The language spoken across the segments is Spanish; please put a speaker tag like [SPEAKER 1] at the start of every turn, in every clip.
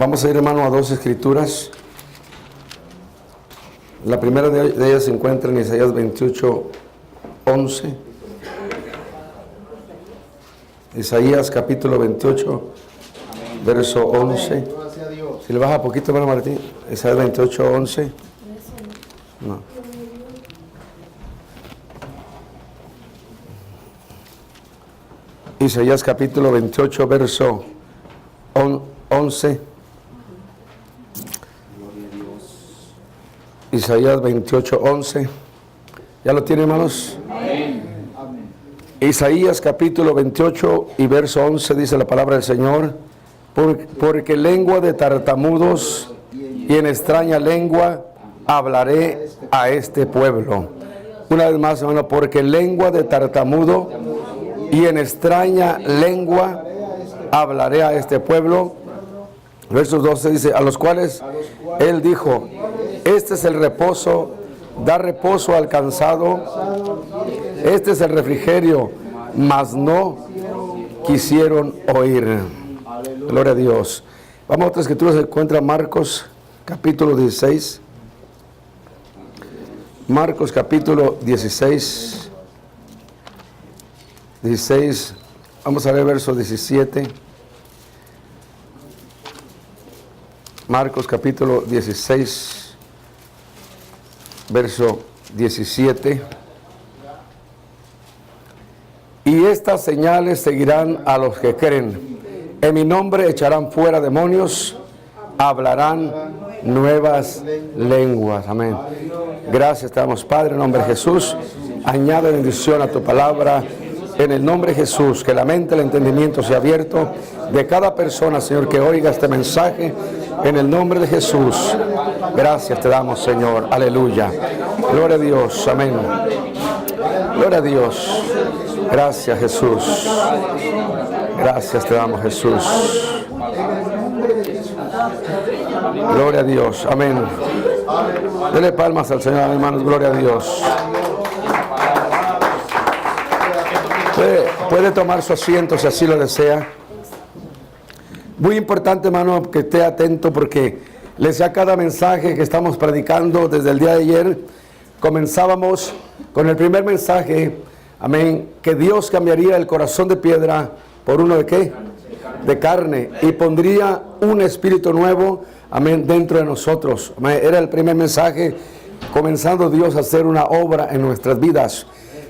[SPEAKER 1] Vamos a ir, hermano, a dos escrituras. La primera de ellas se encuentra en Isaías 28:11. Isaías capítulo 28, verso 11. Si le baja poquito, hermano Martín. Isaías 28:11. No. Isaías capítulo 28, verso 11. Isaías 28:11. ¿Ya lo tienen, hermanos? Amén. Isaías capítulo 28 y verso 11 dice la palabra del Señor: porque lengua de tartamudos y en extraña lengua hablaré a este pueblo. Una vez más, hermano, porque lengua de tartamudo y en extraña lengua hablaré a este pueblo. Verso 12 dice: a los cuales él dijo, este es el reposo, da reposo al cansado, este es el refrigerio, mas no quisieron oír. Gloria a Dios. Vamos a otra escritura, se encuentra Marcos capítulo 16. Marcos capítulo 16. Vamos a ver verso 17. Marcos capítulo 16, verso 17. Y estas señales seguirán a los que creen. En mi nombre echarán fuera demonios, hablarán nuevas lenguas. Amén. Gracias te damos, Padre, en nombre de Jesús. Añade bendición a tu palabra. En el nombre de Jesús, que la mente, el entendimiento sea abierto de cada persona, Señor, que oiga este mensaje. En el nombre de Jesús. Gracias te damos, Señor. Aleluya. Gloria a Dios. Amén. Gloria a Dios. Gracias, Jesús. Gracias te damos, Jesús. Gloria a Dios. Amén. Dele palmas al Señor, hermanos. Gloria a Dios. Puede tomar su asiento si así lo desea. Muy importante, hermano, que esté atento, porque le decía cada mensaje que estamos predicando desde el día de ayer. Comenzábamos con el primer mensaje, amén, que Dios cambiaría el corazón de piedra por uno de ¿qué? De carne, y pondría un espíritu nuevo, amén, dentro de nosotros. Amén. Era el primer mensaje, comenzando Dios a hacer una obra en nuestras vidas.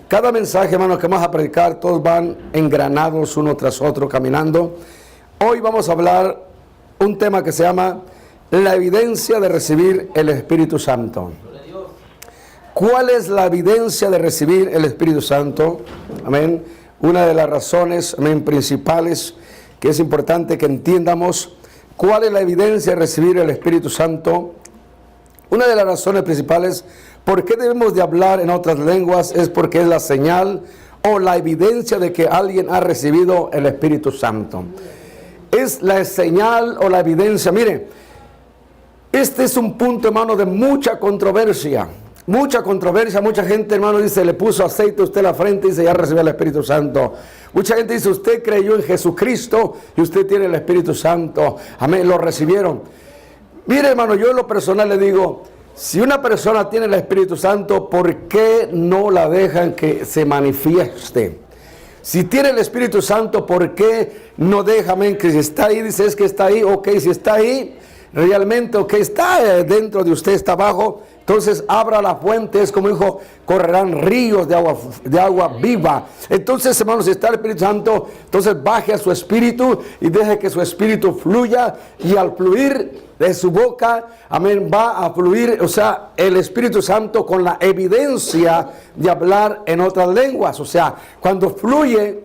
[SPEAKER 1] Cada mensaje, hermano, que vamos a predicar, todos van engranados uno tras otro, caminando. Hoy vamos a hablar un tema que se llama la evidencia de recibir el Espíritu Santo. ¿Cuál es la evidencia de recibir el Espíritu Santo? Amén. Una de las razones, amén, principales que es importante que entiendamos cuál es la evidencia de recibir el Espíritu Santo. Una de las razones principales por qué debemos de hablar en otras lenguas es porque es la señal o la evidencia de que alguien ha recibido el Espíritu Santo. Es la señal o la evidencia. Mire, este es un punto, hermano, de mucha controversia. Mucha controversia. Mucha gente, hermano, dice, le puso aceite a usted en la frente y dice, ya recibió el Espíritu Santo. Mucha gente dice, usted creyó en Jesucristo y usted tiene el Espíritu Santo. Amén, lo recibieron. Mire, hermano, yo en lo personal le digo, si una persona tiene el Espíritu Santo, ¿por qué no la dejan que se manifieste? Si tiene el Espíritu Santo, ¿por qué no deja, amén, que si está ahí, dice, es que está ahí, ok, si está ahí, realmente, ok, está dentro de usted, está abajo, entonces abra la fuente, es como dijo, correrán ríos de agua viva. Entonces, hermanos, si está el Espíritu Santo, entonces baje a su espíritu y deje que su espíritu fluya, y al fluir de su boca, amén, va a fluir, o sea, el Espíritu Santo con la evidencia de hablar en otras lenguas. O sea, cuando fluye,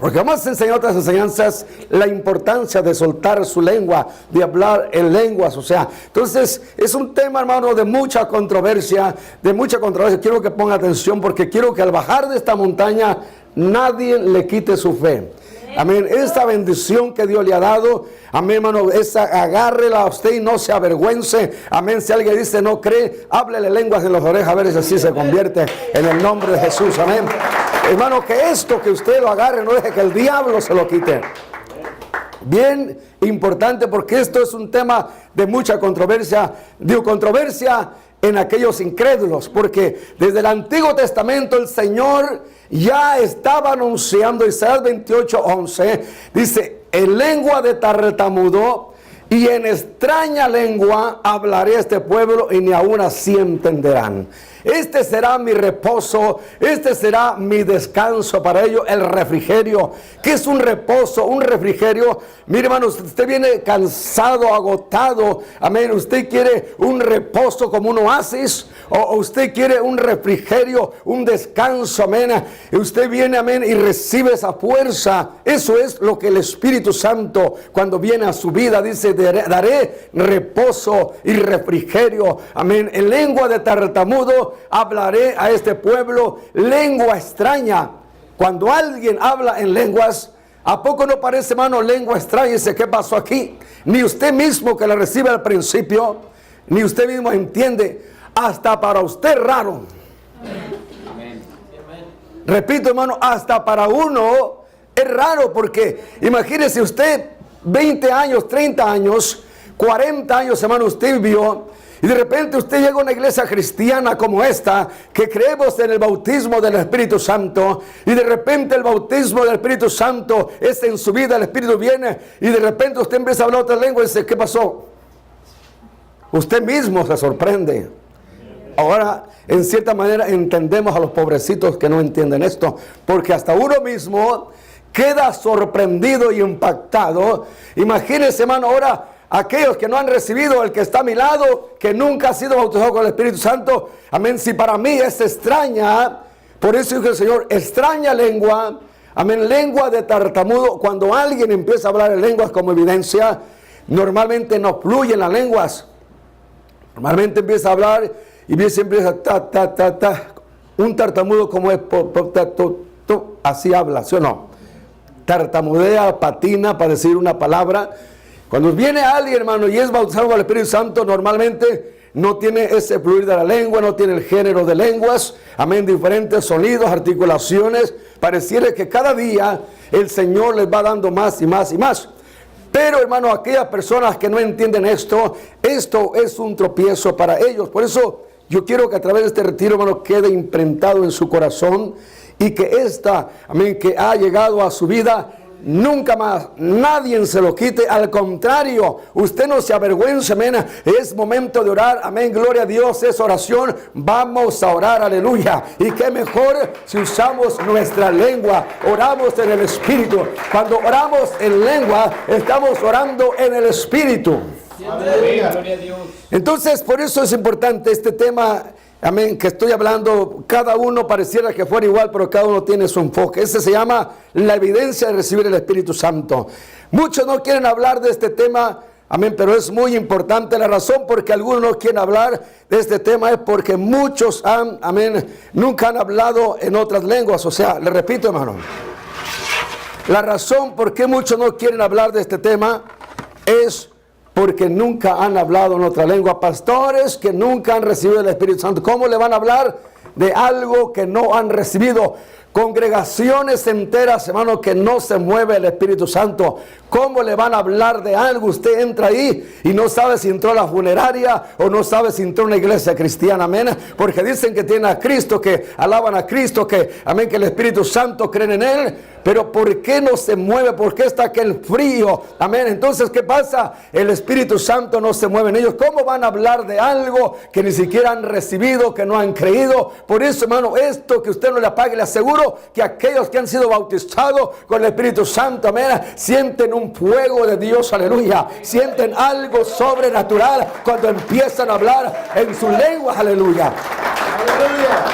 [SPEAKER 1] porque vamos a enseñar otras enseñanzas, la importancia de soltar su lengua, de hablar en lenguas. O sea, entonces es un tema, hermano, de mucha controversia, Quiero que ponga atención, porque quiero que al bajar de esta montaña nadie le quite su fe. Amén. Esta bendición que Dios le ha dado, amén, hermano, agárrela a usted y no se avergüence. Amén. Si alguien dice no cree, háblele lenguas en las orejas, a ver si así se convierte, en el nombre de Jesús. Amén. Hermano, que esto que usted lo agarre, no deje que el diablo se lo quite. Bien importante, porque esto es un tema de mucha controversia. Digo, controversia en aquellos incrédulos, porque desde el Antiguo Testamento el Señor ya estaba anunciando. Isaías 28:11 dice: en lengua de tartamudo y en extraña lengua hablaré a este pueblo, y ni aún así entenderán. Este será mi reposo, este será mi descanso para ellos, el refrigerio. ¿Qué es un reposo? Un refrigerio. Mire, hermanos, usted viene cansado, agotado, amén. Usted quiere un reposo como un oasis, o usted quiere un refrigerio, un descanso, amén. Usted viene, amén, y recibe esa fuerza. Eso es lo que el Espíritu Santo, cuando viene a su vida, dice: daré reposo y refrigerio, amén. En lengua de tartamudo hablaré a este pueblo, lengua extraña. Cuando alguien habla en lenguas, ¿a poco no parece, hermano, lengua extraña? Y dice: ¿qué pasó aquí? Ni usted mismo que la recibe al principio, ni usted mismo entiende. Hasta para usted raro. Amén. Repito, hermano, hasta para uno es raro, porque imagínese usted 20 años, 30 años, 40 años, hermano, usted vivió, y de repente usted llega a una iglesia cristiana como esta, que creemos en el bautismo del Espíritu Santo, y de repente el bautismo del Espíritu Santo es en su vida, el Espíritu viene, y de repente usted empieza a hablar otra lengua y dice: ¿qué pasó? Usted mismo se sorprende. Ahora, en cierta manera, entendemos a los pobrecitos que no entienden esto, porque hasta uno mismo queda sorprendido y impactado. Imagínense, hermano, ahora aquellos que no han recibido, el que está a mi lado, que nunca ha sido bautizado con el Espíritu Santo, amén. Si para mí es extraña, por eso dijo el Señor: extraña lengua, amén, lengua de tartamudo. Cuando alguien empieza a hablar en lenguas como evidencia, normalmente no fluyen las lenguas. Normalmente empieza a hablar y empieza ta. Un tartamudo como es, así habla, ¿sí o no? Tartamudea, patina para decir una palabra. Cuando viene alguien, hermano, y es bautizado con el Espíritu Santo, normalmente no tiene ese fluir de la lengua, no tiene el género de lenguas, amén, diferentes sonidos, articulaciones. Pareciera que cada día el Señor les va dando más y más y más. Pero, hermano, aquellas personas que no entienden esto es un tropiezo para ellos. Por eso yo quiero que a través de este retiro, hermano, quede imprentado en su corazón, y que amén, que ha llegado a su vida, nunca más nadie se lo quite. Al contrario, usted no se avergüence, amén. Es momento de orar, amén, gloria a Dios, es oración. Vamos a orar, aleluya. Y qué mejor si usamos nuestra lengua, oramos en el Espíritu. Cuando oramos en lengua, estamos orando en el Espíritu. Aleluya. Gloria a Dios. Entonces, por eso es importante este tema, amén, que estoy hablando. Cada uno pareciera que fuera igual, pero cada uno tiene su enfoque. Ese se llama la evidencia de recibir el Espíritu Santo. Muchos no quieren hablar de este tema, amén, pero es muy importante. La razón por que algunos no quieren hablar de este tema es porque muchos nunca han hablado en otras lenguas. O sea, le repito, hermano, la razón por que muchos no quieren hablar de este tema es porque nunca han hablado en otra lengua. Pastores que nunca han recibido el Espíritu Santo, ¿cómo le van a hablar de algo que no han recibido? Congregaciones enteras, hermano, que no se mueve el Espíritu Santo. ¿Cómo le van a hablar de algo? Usted entra ahí y no sabe si entró a la funeraria o no sabe si entró a una iglesia cristiana, amén. Porque dicen que tienen a Cristo, que alaban a Cristo, que amén, que el Espíritu Santo creen en Él. Pero ¿por qué no se mueve? ¿Por qué está aquel frío? Amén. Entonces, ¿qué pasa? El Espíritu Santo no se mueve en ellos. ¿Cómo van a hablar de algo que ni siquiera han recibido, que no han creído? Por eso, hermano, esto que usted no le apague, le aseguro que aquellos que han sido bautizados con el Espíritu Santo, amén, sienten un fuego de Dios, aleluya. Sienten algo sobrenatural cuando empiezan a hablar en su lengua, aleluya. Aleluya.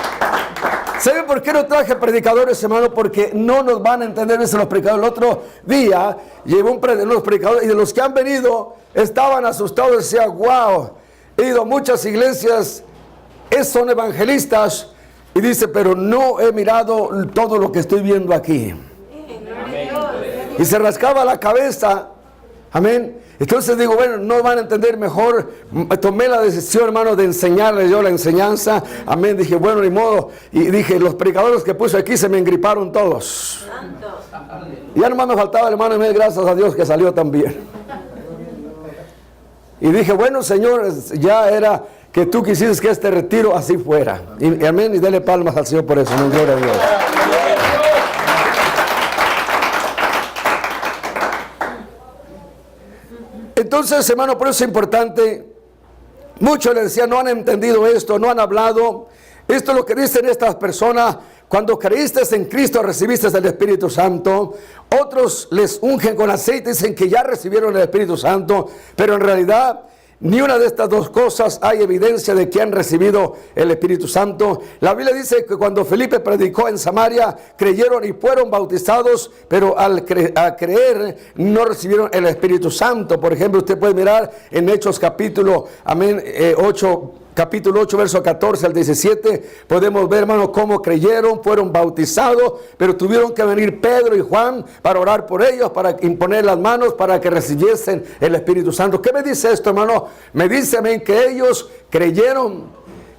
[SPEAKER 1] ¿Saben por qué no traje predicadores, hermano? Porque no nos van a entender eso los predicadores. El otro día llegó un predicador y de los que han venido estaban asustados. Decía: wow, he ido a muchas iglesias, son evangelistas. Y dice: pero no he mirado todo lo que estoy viendo aquí. Y se rascaba la cabeza. Amén. Entonces digo, bueno, no van a entender, mejor tomé la decisión, hermano, de enseñarles yo la enseñanza. Amén. Dije, bueno, ni modo. Y dije, los predicadores que puse aquí se me engriparon todos. Ya nomás me faltaba el hermano Emil, gracias a Dios que salió también. Y dije, bueno, Señor, ya era que tú quisieras que este retiro así fuera. Y amén, y dele palmas al Señor por eso. Amén, gloria a Dios. Entonces, hermano, por eso es importante. Muchos le decían, no han entendido esto, no han hablado. Esto es lo que dicen estas personas. Cuando creíste en Cristo, recibiste el Espíritu Santo. Otros les ungen con aceite, dicen que ya recibieron el Espíritu Santo. Pero en realidad, ni una de estas dos cosas hay evidencia de que han recibido el Espíritu Santo. La Biblia dice que cuando Felipe predicó en Samaria, creyeron y fueron bautizados, pero al creer no recibieron el Espíritu Santo. Por ejemplo, usted puede mirar en Hechos capítulo 8, capítulo 8, verso 14 al 17, podemos ver, hermano, cómo creyeron, fueron bautizados, pero tuvieron que venir Pedro y Juan para orar por ellos, para imponer las manos, para que recibiesen el Espíritu Santo. ¿Qué me dice esto, hermano? Me dice, amén, que ellos creyeron,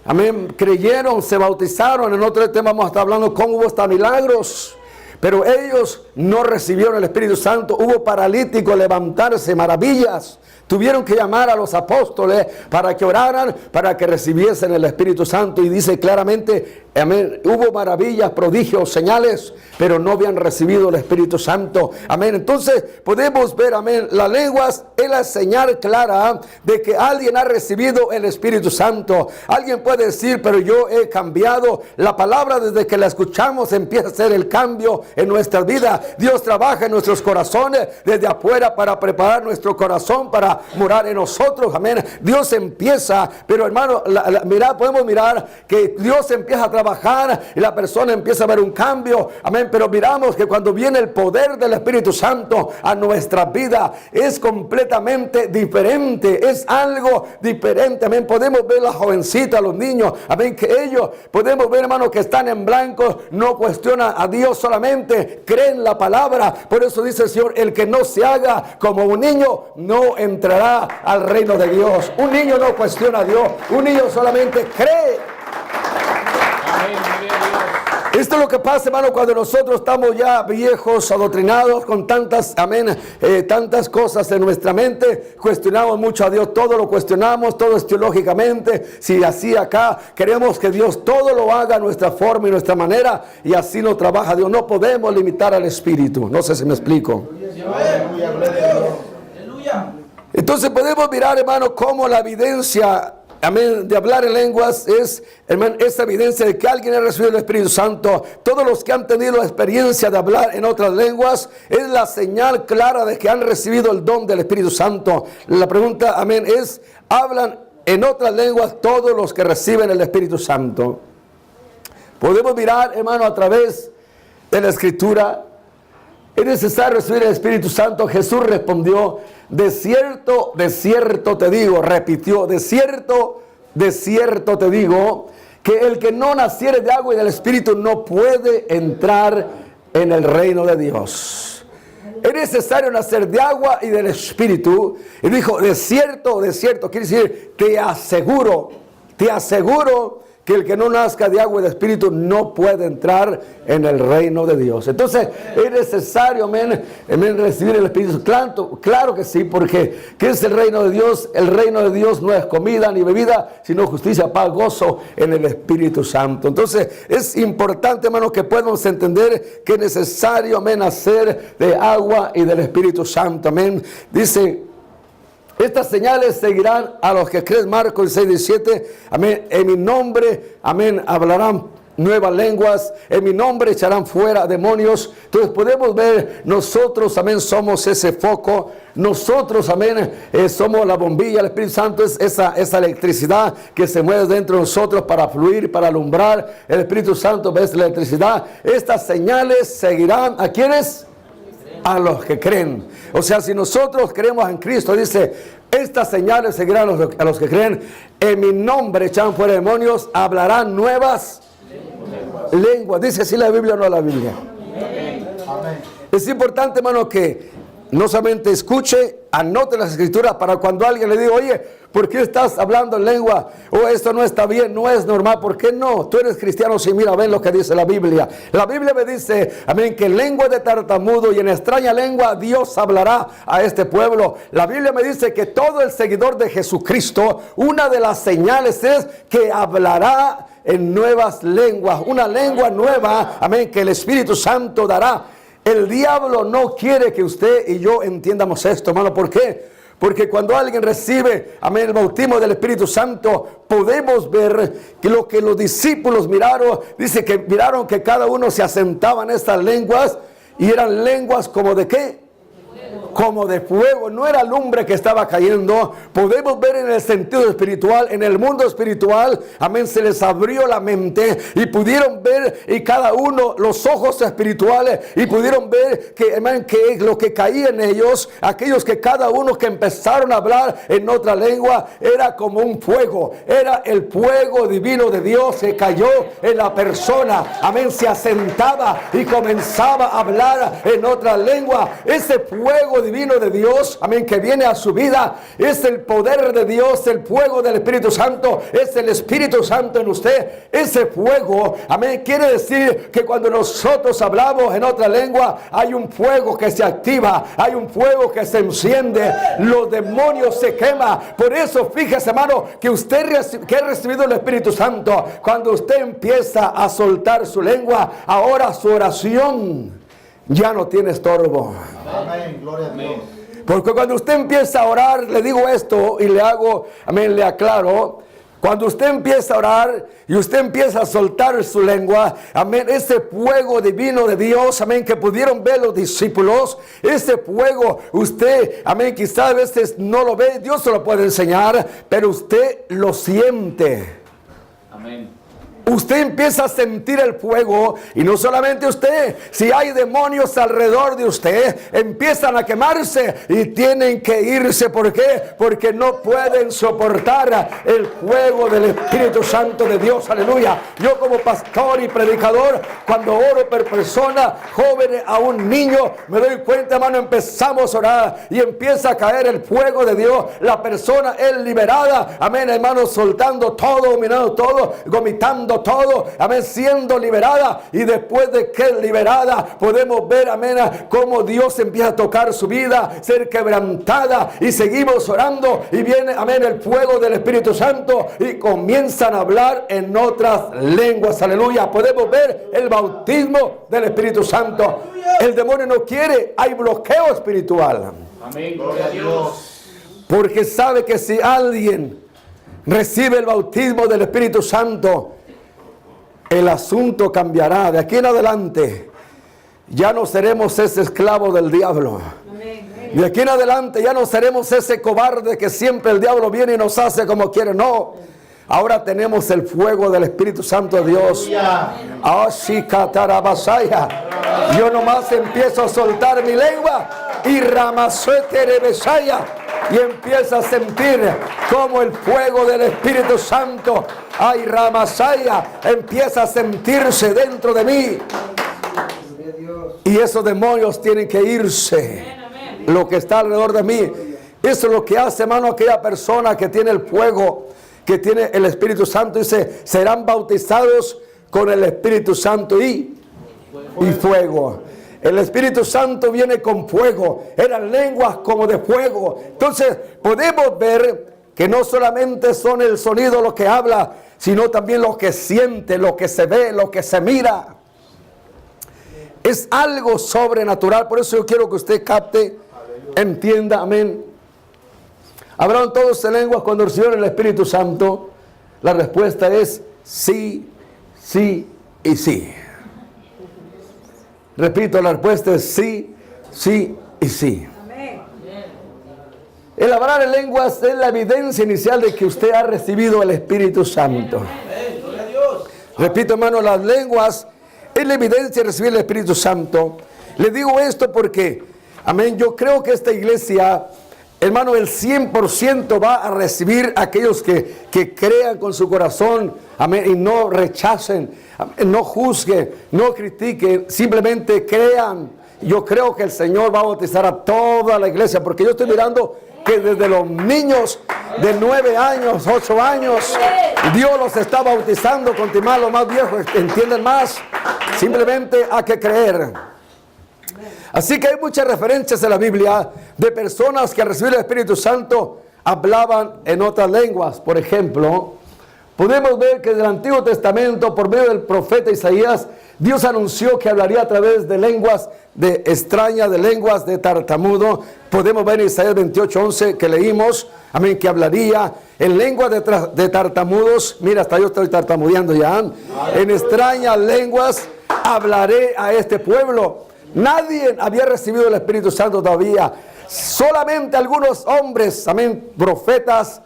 [SPEAKER 1] amén, creyeron, se bautizaron. En otro tema vamos a estar hablando cómo hubo hasta milagros. Pero ellos no recibieron el Espíritu Santo. Hubo paralíticos levantarse, maravillas. Tuvieron que llamar a los apóstoles para que oraran, para que recibiesen el Espíritu Santo. Y dice claramente, amén, hubo maravillas, prodigios, señales, pero no habían recibido el Espíritu Santo. Amén. Entonces podemos ver, amén, las lenguas es la señal clara de que alguien ha recibido el Espíritu Santo. Alguien puede decir, pero yo he cambiado. La palabra, desde que la escuchamos, empieza a hacer el cambio en nuestra vida. Dios trabaja en nuestros corazones desde afuera para preparar nuestro corazón para morar en nosotros. Amén. Dios empieza, pero hermano, podemos mirar que Dios empieza a trabajar y la persona empieza a ver un cambio. Amén. Pero miramos que cuando viene el poder del Espíritu Santo a nuestra vida, es completamente diferente. Es algo diferente. Amén. Podemos ver a la jovencita, a los niños. Amén. Que ellos, podemos ver, hermano, que están en blanco, no cuestionan a Dios, solamente creen la palabra. Por eso dice el Señor, el que no se haga como un niño, no entrará al reino de Dios. Un niño no cuestiona a Dios. Un niño solamente cree. Esto es lo que pasa, hermano, cuando nosotros estamos ya viejos, adoctrinados con tantas, amén, tantas cosas en nuestra mente. Cuestionamos mucho a Dios, todo lo cuestionamos, todo es teológicamente. Si así acá queremos que Dios todo lo haga a nuestra forma y nuestra manera, y así no trabaja Dios. No podemos limitar al Espíritu. No sé si me explico. Entonces podemos mirar, hermano, cómo la evidencia, amén, de hablar en lenguas es, hermano, esa evidencia de que alguien ha recibido el Espíritu Santo. Todos los que han tenido la experiencia de hablar en otras lenguas es la señal clara de que han recibido el don del Espíritu Santo. La pregunta, amén, es, ¿hablan en otras lenguas todos los que reciben el Espíritu Santo? Podemos mirar, hermano, a través de la Escritura. ¿Es necesario recibir el Espíritu Santo? Jesús respondió, de cierto te digo, repitió, de cierto te digo, que el que no naciere de agua y del Espíritu no puede entrar en el reino de Dios. Es necesario nacer de agua y del Espíritu. Y dijo, de cierto, quiere decir, te aseguro que el que no nazca de agua y de Espíritu no puede entrar en el reino de Dios. Entonces es necesario, amén, recibir el Espíritu. Claro que sí, porque ¿qué es el reino de Dios? El reino de Dios no es comida ni bebida, sino justicia, paz, gozo en el Espíritu Santo. Entonces es importante, hermano, que podamos entender que es necesario, amén, hacer de agua y del Espíritu Santo. Amén. Dice, estas señales seguirán a los que creen. Marcos 6:17. Amén. En mi nombre, amén, hablarán nuevas lenguas. En mi nombre echarán fuera demonios. Entonces podemos ver, nosotros, amén, somos ese foco. Nosotros, amén, somos la bombilla. El Espíritu Santo es esa electricidad que se mueve dentro de nosotros para fluir, para alumbrar. El Espíritu Santo es la electricidad. Estas señales seguirán ¿a quiénes? A los que creen. O sea, si nosotros creemos en Cristo, dice, estas señales seguirán a los que creen. En mi nombre echarán fuera demonios, hablarán nuevas lenguas. Dice así la Biblia o no la Biblia. Amén. Es importante, hermano, que no solamente escuche, anote las escrituras para cuando alguien le diga, oye, ¿por qué estás hablando en lengua? O esto no está bien, no es normal. ¿Por qué no? Tú eres cristiano, sí, mira, ven lo que dice la Biblia. La Biblia me dice, amén, que en lengua de tartamudo y en extraña lengua Dios hablará a este pueblo. La Biblia me dice que todo el seguidor de Jesucristo, una de las señales es que hablará en nuevas lenguas, una lengua nueva, amén, que el Espíritu Santo dará. El diablo no quiere que usted y yo entiendamos esto, hermano. ¿Por qué? Porque cuando alguien recibe, amén, el bautismo del Espíritu Santo, podemos ver que lo que los discípulos miraron, dice que miraron que cada uno se asentaba en estas lenguas y eran lenguas como de ¿qué? Como de fuego, no era lumbre que estaba cayendo. Podemos ver en el sentido espiritual, en el mundo espiritual, amén, se les abrió la mente y pudieron ver, y cada uno los ojos espirituales, y pudieron ver que, amén, que lo que caía en ellos, aquellos que cada uno que empezaron a hablar en otra lengua, era como un fuego, era el fuego divino de Dios que cayó en la persona, amén, se asentaba y comenzaba a hablar en otra lengua. Ese fuego divino de Dios, amén, que viene a su vida, es el poder de Dios, el fuego del Espíritu Santo, es el Espíritu Santo en usted. Ese fuego, amén, quiere decir que cuando nosotros hablamos en otra lengua, hay un fuego que se activa, hay un fuego que se enciende, los demonios se queman. Por eso, fíjese, hermano, que usted que ha recibido el Espíritu Santo, cuando usted empieza a soltar su lengua, ahora su oración ya no tiene estorbo.
[SPEAKER 2] Amén, gloria a Dios.
[SPEAKER 1] Porque cuando usted empieza a orar, le digo esto y le hago, amén, le aclaro. Cuando usted empieza a orar y usted empieza a soltar su lengua, amén, ese fuego divino de Dios, amén, que pudieron ver los discípulos, ese fuego, usted, amén, quizás a veces no lo ve, Dios se lo puede enseñar, pero usted lo siente.
[SPEAKER 3] Amén.
[SPEAKER 1] Usted empieza a sentir el fuego, y no solamente usted, si hay demonios alrededor de usted, empiezan a quemarse y tienen que irse. ¿Por qué? Porque no pueden soportar el fuego del Espíritu Santo de Dios. Aleluya. Yo como pastor y predicador, cuando oro por personas, jóvenes, a un niño, me doy cuenta, hermano, empezamos a orar y empieza a caer el fuego de Dios. La persona es liberada, amén, hermano, soltando todo, dominando todo, vomitando todo, amén, siendo liberada. Y después de que es liberada, podemos ver, amén, cómo Dios empieza a tocar su vida, ser quebrantada, y seguimos orando y viene, amén, el fuego del Espíritu Santo y comienzan a hablar en otras lenguas. Aleluya. Podemos ver el bautismo del Espíritu Santo. El demonio no quiere, hay bloqueo espiritual.
[SPEAKER 3] Amén, gloria a Dios.
[SPEAKER 1] Porque sabe que si alguien recibe el bautismo del Espíritu Santo, el asunto cambiará. De aquí en adelante ya no seremos ese esclavo del diablo. De aquí en adelante ya no seremos ese cobarde que siempre el diablo viene y nos hace como quiere. No, ahora tenemos el fuego del Espíritu Santo de Dios. Yo nomás empiezo a soltar mi lengua y y empieza a sentir como el fuego del Espíritu Santo, ay, Ramasaya, empieza a sentirse dentro de mí. Y esos demonios tienen que irse. Lo que está alrededor de mí. Eso es lo que hace, hermano, aquella persona que tiene el fuego, que tiene el Espíritu Santo. Dice, serán bautizados con el Espíritu Santo y fuego. El Espíritu Santo viene con fuego. Eran lenguas como de fuego. Entonces podemos ver que no solamente son el sonido lo que habla, sino también lo que siente, lo que se ve, lo que se mira. Es algo sobrenatural. Por eso yo quiero que usted capte, entienda, amén. ¿Hablaron todos en lenguas cuando recibieron el Espíritu Santo? La respuesta es sí, sí y sí. Repito, la respuesta es sí, sí y sí. Amén. El hablar en lenguas es la evidencia inicial de que usted ha recibido el Espíritu Santo.
[SPEAKER 2] Amén, gloria a Dios.
[SPEAKER 1] Repito, hermano, las lenguas es la evidencia de recibir el Espíritu Santo. Le digo esto porque, amén, yo creo que esta iglesia, hermano, el 100% va a recibir a aquellos que crean con su corazón, amén, y no rechacen, no juzguen, no critiquen, simplemente crean yo creo que el Señor va a bautizar a toda la iglesia, porque yo estoy mirando que desde los niños de 9 años, 8 años, Dios los está bautizando. Continuar los más viejos entienden más. Simplemente hay que creer. Así que hay muchas referencias en la Biblia de personas que al recibir el Espíritu Santo hablaban en otras lenguas. Por ejemplo, podemos ver que en el Antiguo Testamento, por medio del profeta Isaías, Dios anunció que hablaría a través de lenguas de extrañas, de lenguas de tartamudo. Podemos ver en Isaías 28:11 que leímos, amén, que hablaría en lenguas de tartamudos. Mira, hasta yo estoy tartamudeando ya. En extrañas lenguas hablaré a este pueblo. Nadie había recibido el Espíritu Santo todavía. Solamente algunos hombres, amén, profetas,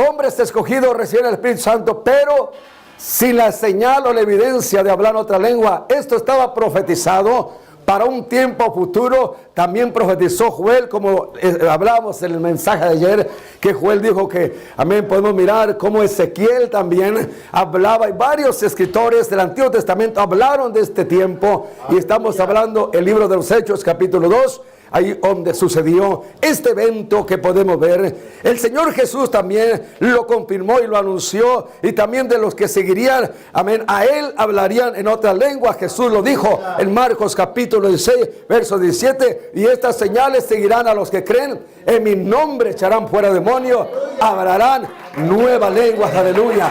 [SPEAKER 1] hombres escogidos recibieron el Espíritu Santo, pero sin la señal o la evidencia de hablar otra lengua. Esto estaba profetizado para un tiempo futuro. También profetizó Joel, como hablábamos en el mensaje de ayer, que Joel dijo que, amén, podemos mirar cómo Ezequiel también hablaba, y varios escritores del Antiguo Testamento hablaron de este tiempo, y estamos hablando el libro de los Hechos, capítulo 2, ahí donde sucedió este evento que podemos ver. El Señor Jesús también lo confirmó y lo anunció, y también de los que seguirían, amén, a Él hablarían en otra lengua. Jesús lo dijo en Marcos capítulo 16, verso 17, y estas señales seguirán a los que creen, en mi nombre echarán fuera demonios, hablarán nuevas lenguas, aleluya.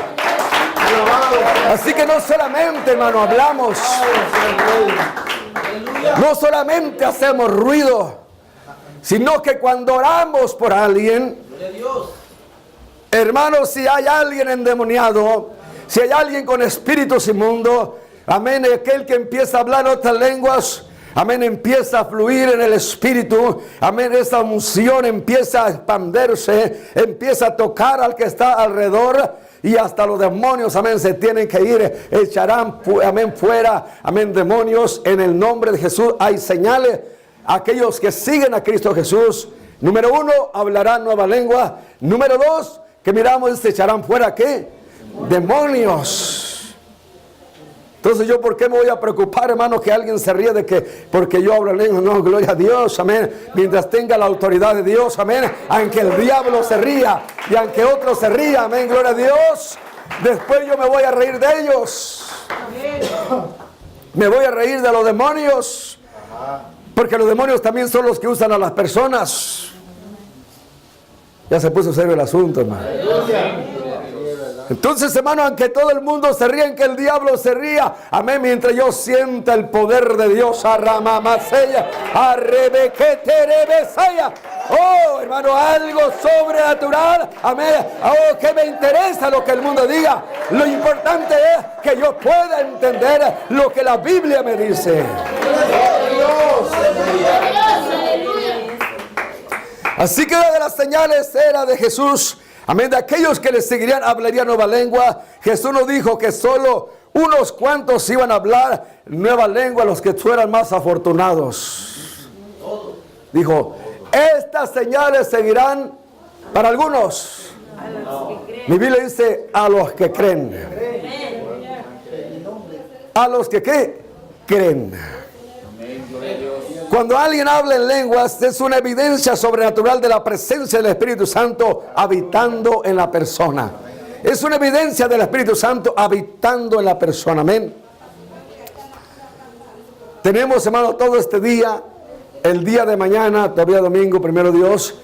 [SPEAKER 1] Así que no solamente, hermano, hablamos, no solamente hacemos ruido, sino que cuando oramos por alguien, hermanos, si hay alguien endemoniado, si hay alguien con espíritus inmundos, amén, aquel que empieza a hablar otras lenguas, amén, empieza a fluir en el espíritu, amén, esa unción empieza a expandirse, empieza a tocar al que está alrededor, y hasta los demonios, amén, se tienen que ir, echarán, amén, fuera, amén, demonios en el nombre de Jesús. Hay señales. Aquellos que siguen a Cristo Jesús, número 1, hablarán nueva lengua. Número 2, que miramos, se echarán fuera, ¿qué? Demonios. Entonces, ¿yo por qué me voy a preocupar, hermano, que alguien se ríe de que porque yo hablo lengua? No, gloria a Dios, amén. Mientras tenga la autoridad de Dios, amén. Aunque el diablo se ría y aunque otro se ría, amén, gloria a Dios. Después yo me voy a reír de ellos. Me voy a reír de los demonios. Porque los demonios también son los que usan a las personas. Ya se puso serio el asunto, hermano. Entonces, hermano, aunque todo el mundo se ría, que el diablo se ría, amén, mientras yo sienta el poder de Dios, oh, hermano, algo sobrenatural, amén, oh, que me interesa lo que el mundo diga. Lo importante es que yo pueda entender lo que la Biblia me dice. Así que una de las señales era de Jesús, amén, de aquellos que le seguirían hablarían nueva lengua. Jesús nos dijo que solo unos cuantos iban a hablar nueva lengua, los que fueran más afortunados. Dijo, estas señales seguirán para algunos. Mi Biblia dice, a los que creen. A los que ¿qué? Creen. Cuando alguien habla en lenguas, es una evidencia sobrenatural de la presencia del Espíritu Santo habitando en la persona. Es una evidencia del Espíritu Santo habitando en la persona. Amén. Tenemos, hermano, todo este día, el día de mañana, todavía domingo, primero Dios,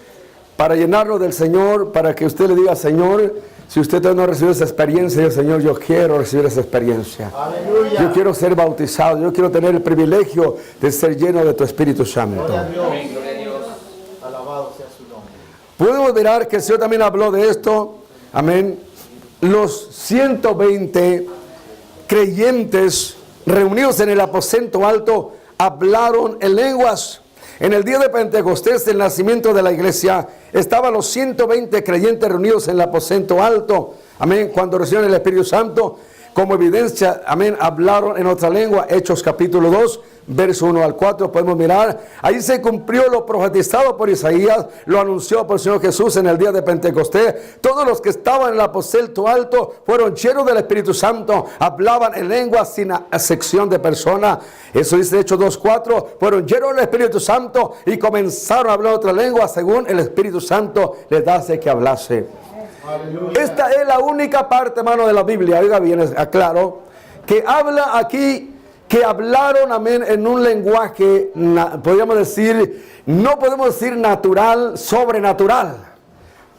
[SPEAKER 1] para llenarnos del Señor, para que usted le diga, Señor, si usted todavía no ha recibido esa experiencia, diga, Señor, yo quiero recibir esa experiencia. Aleluya. Yo quiero ser bautizado, yo quiero tener el privilegio de ser lleno de tu Espíritu Santo.
[SPEAKER 2] Gloria a Dios. Alabado sea su nombre.
[SPEAKER 1] Podemos mirar que el Señor también habló de esto. Amén. Los 120 creyentes reunidos en el aposento alto hablaron en lenguas. En el día de Pentecostés, el nacimiento de la iglesia, estaban los 120 creyentes reunidos en el aposento alto. Amén. Cuando recibieron el Espíritu Santo, como evidencia, amén, hablaron en otra lengua. Hechos capítulo 2, verso 1 al 4, podemos mirar. Ahí se cumplió lo profetizado por Isaías, lo anunció por el Señor Jesús en el día de Pentecostés. Todos los que estaban en el aposento alto fueron llenos del Espíritu Santo, hablaban en lenguas sin acepción de persona. Eso dice Hechos 2, 4, fueron llenos del Espíritu Santo y comenzaron a hablar otra lengua según el Espíritu Santo les hace que hablase. Aleluya. Esta es la única parte, hermano, de la Biblia, oiga bien, aclaro, que habla aquí que hablaron, amén, en un lenguaje, podríamos decir, no podemos decir natural, sobrenatural,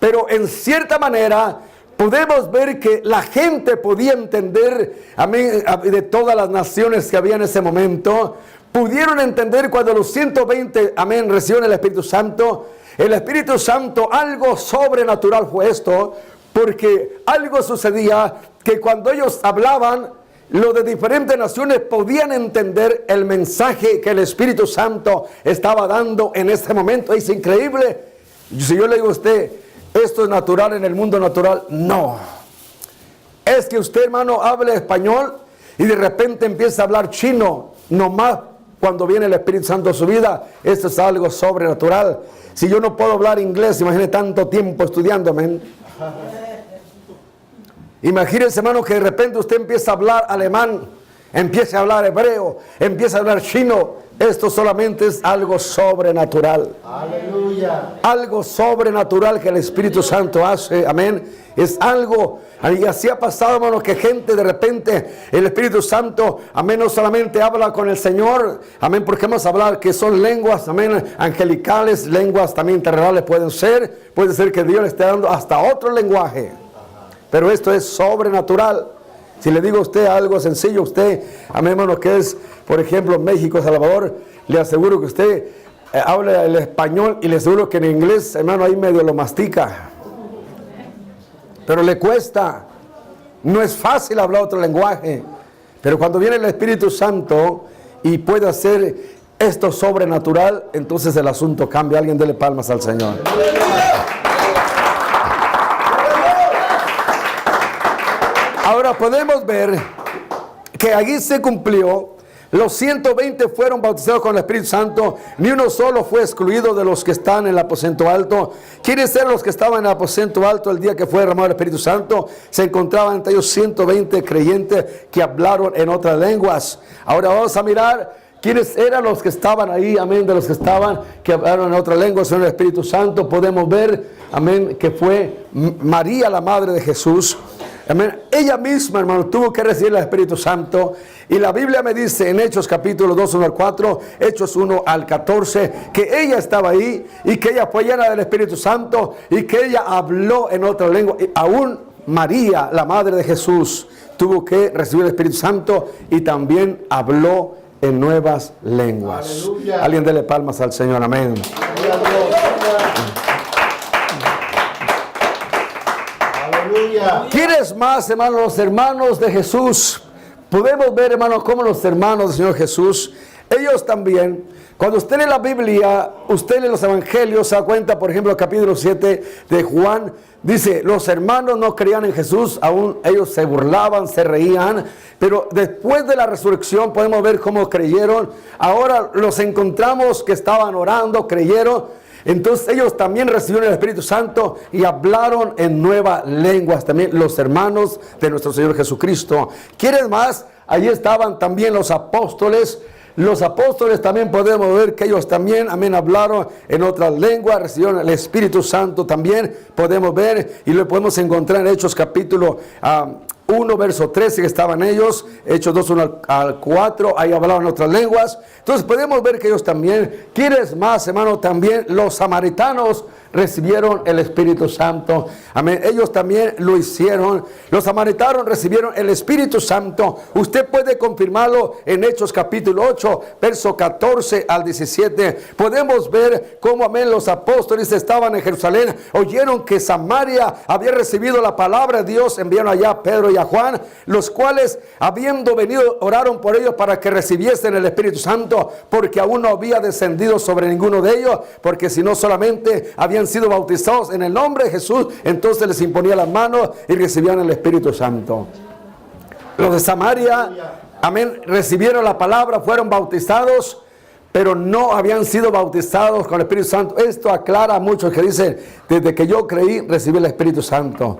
[SPEAKER 1] pero en cierta manera podemos ver que la gente podía entender, amén, de todas las naciones que había en ese momento, pudieron entender cuando los 120, amén, recibieron el Espíritu Santo. El Espíritu Santo, algo sobrenatural fue esto, porque algo sucedía que cuando ellos hablaban, los de diferentes naciones podían entender el mensaje que el Espíritu Santo estaba dando en este momento. Es increíble. Si yo le digo a usted, esto es natural en el mundo natural, no. Es que usted, hermano, hable español y de repente empieza a hablar chino, nomás cuando viene el Espíritu Santo a su vida. Esto es algo sobrenatural. Si yo no puedo hablar inglés, imagínese tanto tiempo estudiando, amén. Imagínense, hermano, que de repente usted empieza a hablar alemán, empieza a hablar hebreo, empieza a hablar chino. Esto solamente es algo sobrenatural. Aleluya. Algo sobrenatural que el Espíritu Santo hace, amén. Es algo, y así ha pasado, hermano, que gente de repente, el Espíritu Santo, amén, no solamente habla con el Señor, amén, porque vamos a hablar que son lenguas, amén, angelicales, lenguas también terrenales puede ser que Dios le esté dando hasta otro lenguaje. Pero esto es sobrenatural. Si le digo a usted algo sencillo, usted, amén, hermano, que es, por ejemplo, México, Salvador, le aseguro que usted habla el español y le aseguro que en inglés, hermano, ahí medio lo mastica. Pero le cuesta. No es fácil hablar otro lenguaje. Pero cuando viene el Espíritu Santo y puede hacer esto sobrenatural, entonces el asunto cambia. Alguien dele palmas al Señor. Ahora podemos ver que allí se cumplió. Los 120 fueron bautizados con el Espíritu Santo. Ni uno solo fue excluido de los que están en el aposento alto. ¿Quiénes eran los que estaban en el aposento alto el día que fue derramado el Espíritu Santo? Se encontraban entre ellos 120 creyentes que hablaron en otras lenguas. Ahora vamos a mirar quiénes eran los que estaban ahí, amén, de los que estaban, que hablaron en otras lenguas en el Espíritu Santo. Podemos ver, amén, que fue María, la madre de Jesús. Amén. Ella misma, hermano, tuvo que recibir el Espíritu Santo. Y la Biblia me dice en Hechos capítulo 2, 1 al 4, Hechos 1 al 14, que ella estaba ahí y que ella fue llena del Espíritu Santo y que ella habló en otra lengua. Y aún María, la madre de Jesús, tuvo que recibir el Espíritu Santo y también habló en nuevas lenguas. Aleluya. Alguien dele palmas al Señor, amén. ¿Quieres más, hermanos? Los hermanos de Jesús, podemos ver, hermanos, cómo los hermanos del Señor Jesús, ellos también, cuando usted lee la Biblia, usted lee los evangelios, se da cuenta, por ejemplo, el capítulo 7 de Juan, dice, los hermanos no creían en Jesús, aún ellos se burlaban, se reían, pero después de la resurrección podemos ver cómo creyeron. Ahora los encontramos que estaban orando, creyeron. Entonces ellos también recibieron el Espíritu Santo y hablaron en nuevas lenguas, también los hermanos de nuestro Señor Jesucristo. ¿Quieres más? Allí estaban también los apóstoles. Los apóstoles también podemos ver que ellos también, amén, hablaron en otras lenguas, recibieron el Espíritu Santo también, podemos ver, y lo podemos encontrar en Hechos capítulo 1, verso 13, que estaban ellos, Hechos 2, 1 al 4, ahí hablaban en otras lenguas. Entonces podemos ver que ellos también, ¿quieres más, hermano? También los samaritanos recibieron el Espíritu Santo, amén, ellos también lo hicieron. Los samaritanos recibieron el Espíritu Santo. Usted puede confirmarlo en Hechos capítulo 8, verso 14 al 17. Podemos ver cómo, amén, los apóstoles estaban en Jerusalén, oyeron que Samaria había recibido la palabra de Dios, enviaron allá a Pedro y a Juan, los cuales, habiendo venido, oraron por ellos para que recibiesen el Espíritu Santo, porque aún no había descendido sobre ninguno de ellos, porque si no solamente habían sido bautizados en el nombre de Jesús, entonces les imponía las manos y recibían el Espíritu Santo. Los de Samaria, amén, recibieron la palabra, fueron bautizados, pero no habían sido bautizados con el Espíritu Santo. Esto aclara a muchos que dicen, desde que yo creí, recibí el Espíritu Santo.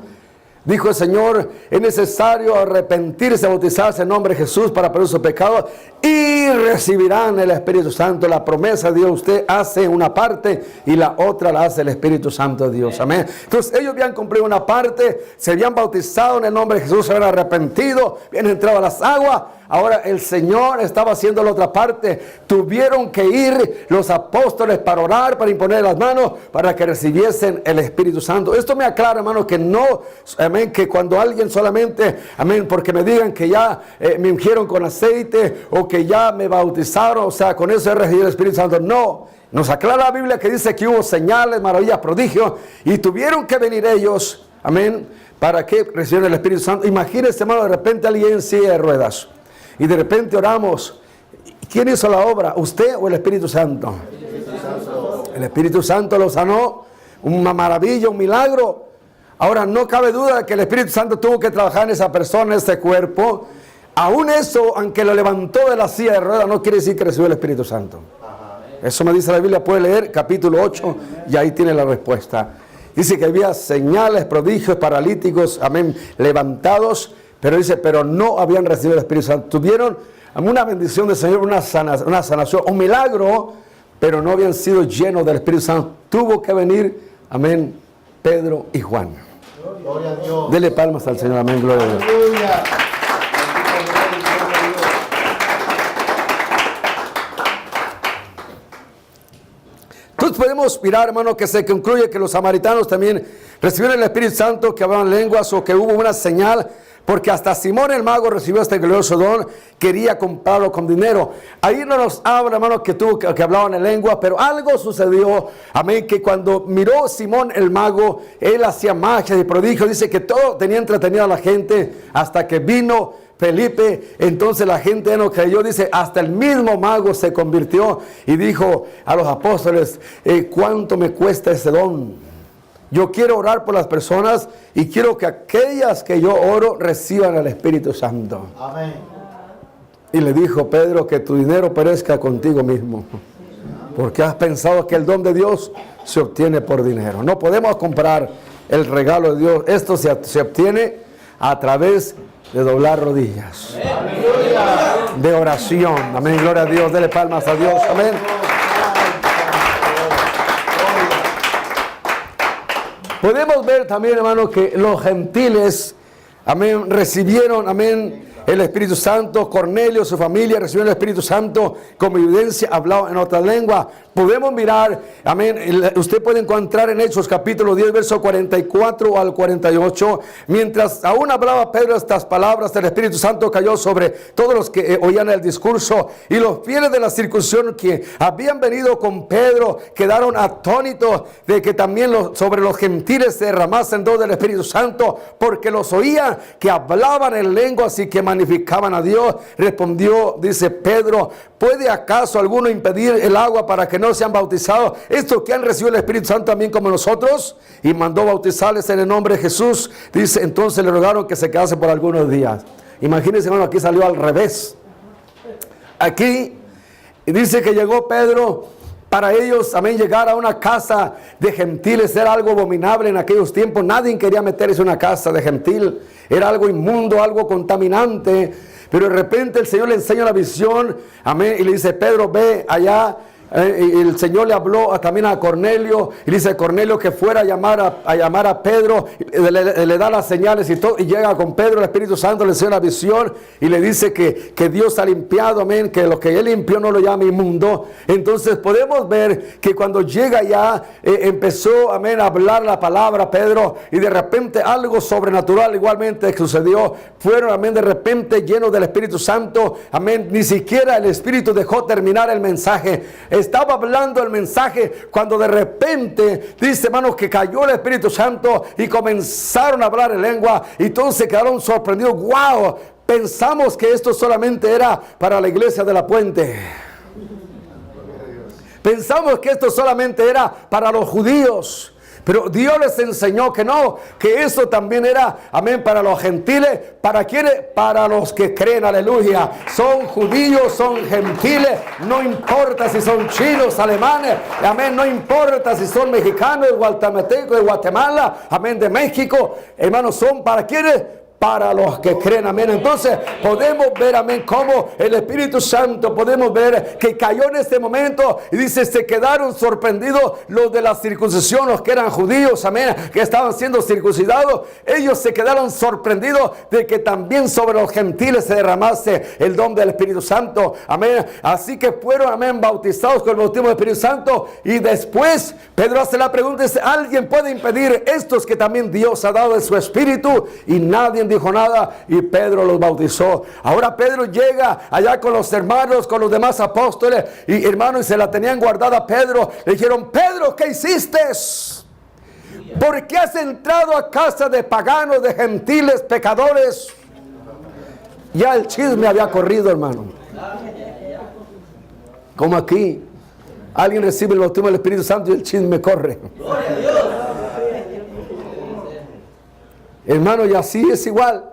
[SPEAKER 1] Dijo el Señor, es necesario arrepentirse, bautizarse en nombre de Jesús para perdonar sus pecados y recibirán el Espíritu Santo. La promesa de Dios, usted hace una parte y la otra la hace el Espíritu Santo de Dios. Amén. Entonces ellos habían cumplido una parte, se habían bautizado en el nombre de Jesús, se habían arrepentido, habían entrado a las aguas. Ahora el Señor estaba haciendo la otra parte. Tuvieron que ir los apóstoles para orar, para imponer las manos, para que recibiesen el Espíritu Santo. Esto me aclara, hermano, que no, amén, que cuando alguien solamente, amén, porque me digan que ya me ungieron con aceite o que ya me bautizaron, o sea, con eso he recibido el Espíritu Santo. No, nos aclara la Biblia que dice que hubo señales, maravillas, prodigios, y tuvieron que venir ellos, amén, para que recibieran el Espíritu Santo. Imagínese, hermano, de repente alguien en silla de ruedas. Y de repente oramos. ¿Quién hizo la obra? ¿Usted o el Espíritu Santo? El Espíritu Santo lo sanó. Una maravilla, un milagro. Ahora no cabe duda de que el Espíritu Santo tuvo que trabajar en esa persona, en ese cuerpo. Aún eso, aunque lo levantó de la silla de ruedas, no quiere decir que recibió el Espíritu Santo. Eso me dice la Biblia. Puede leer capítulo 8 y ahí tiene la respuesta. Dice que había señales, prodigios, paralíticos, amén, levantados. Pero dice, pero no habían recibido el Espíritu Santo. Tuvieron una bendición del Señor, una sanación, un milagro, pero no habían sido llenos del Espíritu Santo. Tuvo que venir, amén, Pedro y Juan.
[SPEAKER 2] Gloria a Dios.
[SPEAKER 1] Dele palmas al Señor, amén, gloria a Dios.
[SPEAKER 2] Aleluya.
[SPEAKER 1] Entonces podemos mirar, hermano, que se concluye que los samaritanos también recibieron el Espíritu Santo, que hablaban lenguas o que hubo una señal. Porque hasta Simón el mago recibió este glorioso don, quería comprarlo con dinero. Ahí no nos habla, hermano, que hablaban en lengua, pero algo sucedió, amén, que cuando miró Simón el mago, él hacía magias y prodigios, dice que todo tenía entretenida a la gente, hasta que vino Felipe, entonces la gente ya no creyó, dice, hasta el mismo mago se convirtió y dijo a los apóstoles, ¿cuánto me cuesta ese don? Yo quiero orar por las personas y quiero que aquellas que yo oro reciban el Espíritu Santo.
[SPEAKER 2] Amén.
[SPEAKER 1] Y le dijo Pedro, que tu dinero perezca contigo mismo, porque has pensado que el don de Dios se obtiene por dinero. No podemos comprar el regalo de Dios. Esto se obtiene a través de doblar rodillas, de oración. Amén, gloria a Dios. Dele palmas a Dios. Amén. Podemos ver también, hermano, que los gentiles, amén, recibieron, amén, el Espíritu Santo. Cornelio, su familia, recibieron el Espíritu Santo como evidencia, hablado en otra lengua. Podemos mirar, amén, usted puede encontrar en Hechos capítulo 10, verso 44 al 48, mientras aún hablaba Pedro estas palabras, el Espíritu Santo cayó sobre todos los que oían el discurso, y los fieles de la circuncisión que habían venido con Pedro quedaron atónitos de que también sobre los gentiles se derramasen dos del Espíritu Santo, porque los oían que hablaban en lenguas y que magnificaban a Dios. Respondió, dice Pedro, ¿puede acaso alguno impedir el agua para que no sean bautizados estos que han recibido el Espíritu Santo también como nosotros? Y mandó bautizarles en el nombre de Jesús. Dice, entonces le rogaron que se quedase por algunos días. Imagínense, hermano, aquí salió al revés. Aquí dice que llegó Pedro. Para ellos, amén, llegar a una casa de gentiles era algo abominable en aquellos tiempos. Nadie quería meterse en una casa de gentil. Era algo inmundo, algo contaminante. Pero de repente el Señor le enseña la visión, amén, y le dice, Pedro, ve allá. Y el Señor le habló también a Cornelio, y dice a Cornelio que fuera a llamar a Pedro, le da las señales y todo, y llega con Pedro, el Espíritu Santo le enseña la visión y le dice que Dios ha limpiado, amén, que lo que él limpió no lo llama inmundo. Entonces podemos ver que cuando llega ya, empezó, amén, a hablar la palabra Pedro, y de repente algo sobrenatural igualmente sucedió. Fueron, amén, de repente llenos del Espíritu Santo, amén, ni siquiera el Espíritu dejó terminar el mensaje. Estaba hablando el mensaje cuando de repente, dice, hermanos, que cayó el Espíritu Santo y comenzaron a hablar en lengua, y todos se quedaron sorprendidos. ¡Wow! Pensamos que esto solamente era para la iglesia de La Puente. Pensamos que esto solamente era para los judíos. Pero Dios les enseñó que no, que eso también era, amén, para los gentiles. ¿Para quiénes? Para los que creen, aleluya. Son judíos, son gentiles, no importa si son chinos, alemanes, amén, no importa si son mexicanos, guatemaltecos de Guatemala, amén, de México, hermanos, son para quiénes. Para los que creen, amén. Entonces podemos ver, amén, cómo el Espíritu Santo, podemos ver que cayó en este momento y dice, se quedaron sorprendidos los de la circuncisión, los que eran judíos, amén, que estaban siendo circuncidados. Ellos se quedaron sorprendidos de que también sobre los gentiles se derramase el don del Espíritu Santo, amén. Así que fueron, amén, bautizados con el bautismo del Espíritu Santo. Y después Pedro hace la pregunta, dice, ¿alguien puede impedir estos que también Dios ha dado de su Espíritu? Y nadie dijo nada, y Pedro los bautizó. Ahora Pedro llega allá con los hermanos, con los demás apóstoles, y hermanos, y se la tenían guardada a Pedro. Le dijeron, Pedro, ¿qué hiciste? ¿Por qué has entrado a casa de paganos, de gentiles, pecadores? Ya el chisme había corrido, hermano. Como aquí, alguien recibe el bautismo del Espíritu Santo y el chisme corre. Hermano, y así es igual.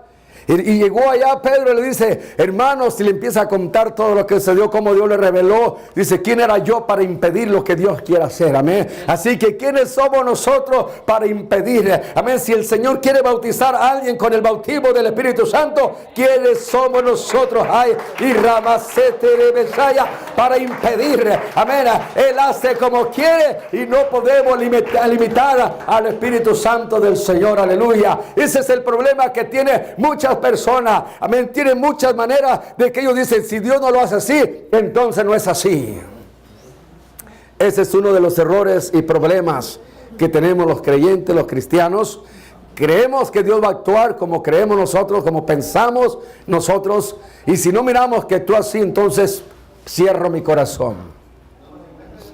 [SPEAKER 1] Y llegó allá Pedro y le dice, hermanos, y le empieza a contar todo lo que sucedió, cómo Dios le reveló. Dice, ¿quién era yo para impedir lo que Dios quiere hacer? Amén. Así que, ¿quiénes somos nosotros para impedir? Amén. Si el Señor quiere bautizar a alguien con el bautismo del Espíritu Santo, ¿quiénes somos nosotros? Ay, y Ramacete de Besaya para impedir. Amén. Él hace como quiere y no podemos limitar al Espíritu Santo del Señor. Aleluya. Ese es el problema que tiene muchas personas, amén, tienen muchas maneras de que ellos dicen, si Dios no lo hace así, entonces no es así. Ese es uno de los errores y problemas que tenemos los creyentes, los cristianos. Creemos que Dios va a actuar como creemos nosotros, como pensamos nosotros, y si no miramos que actúa así, entonces cierro mi corazón.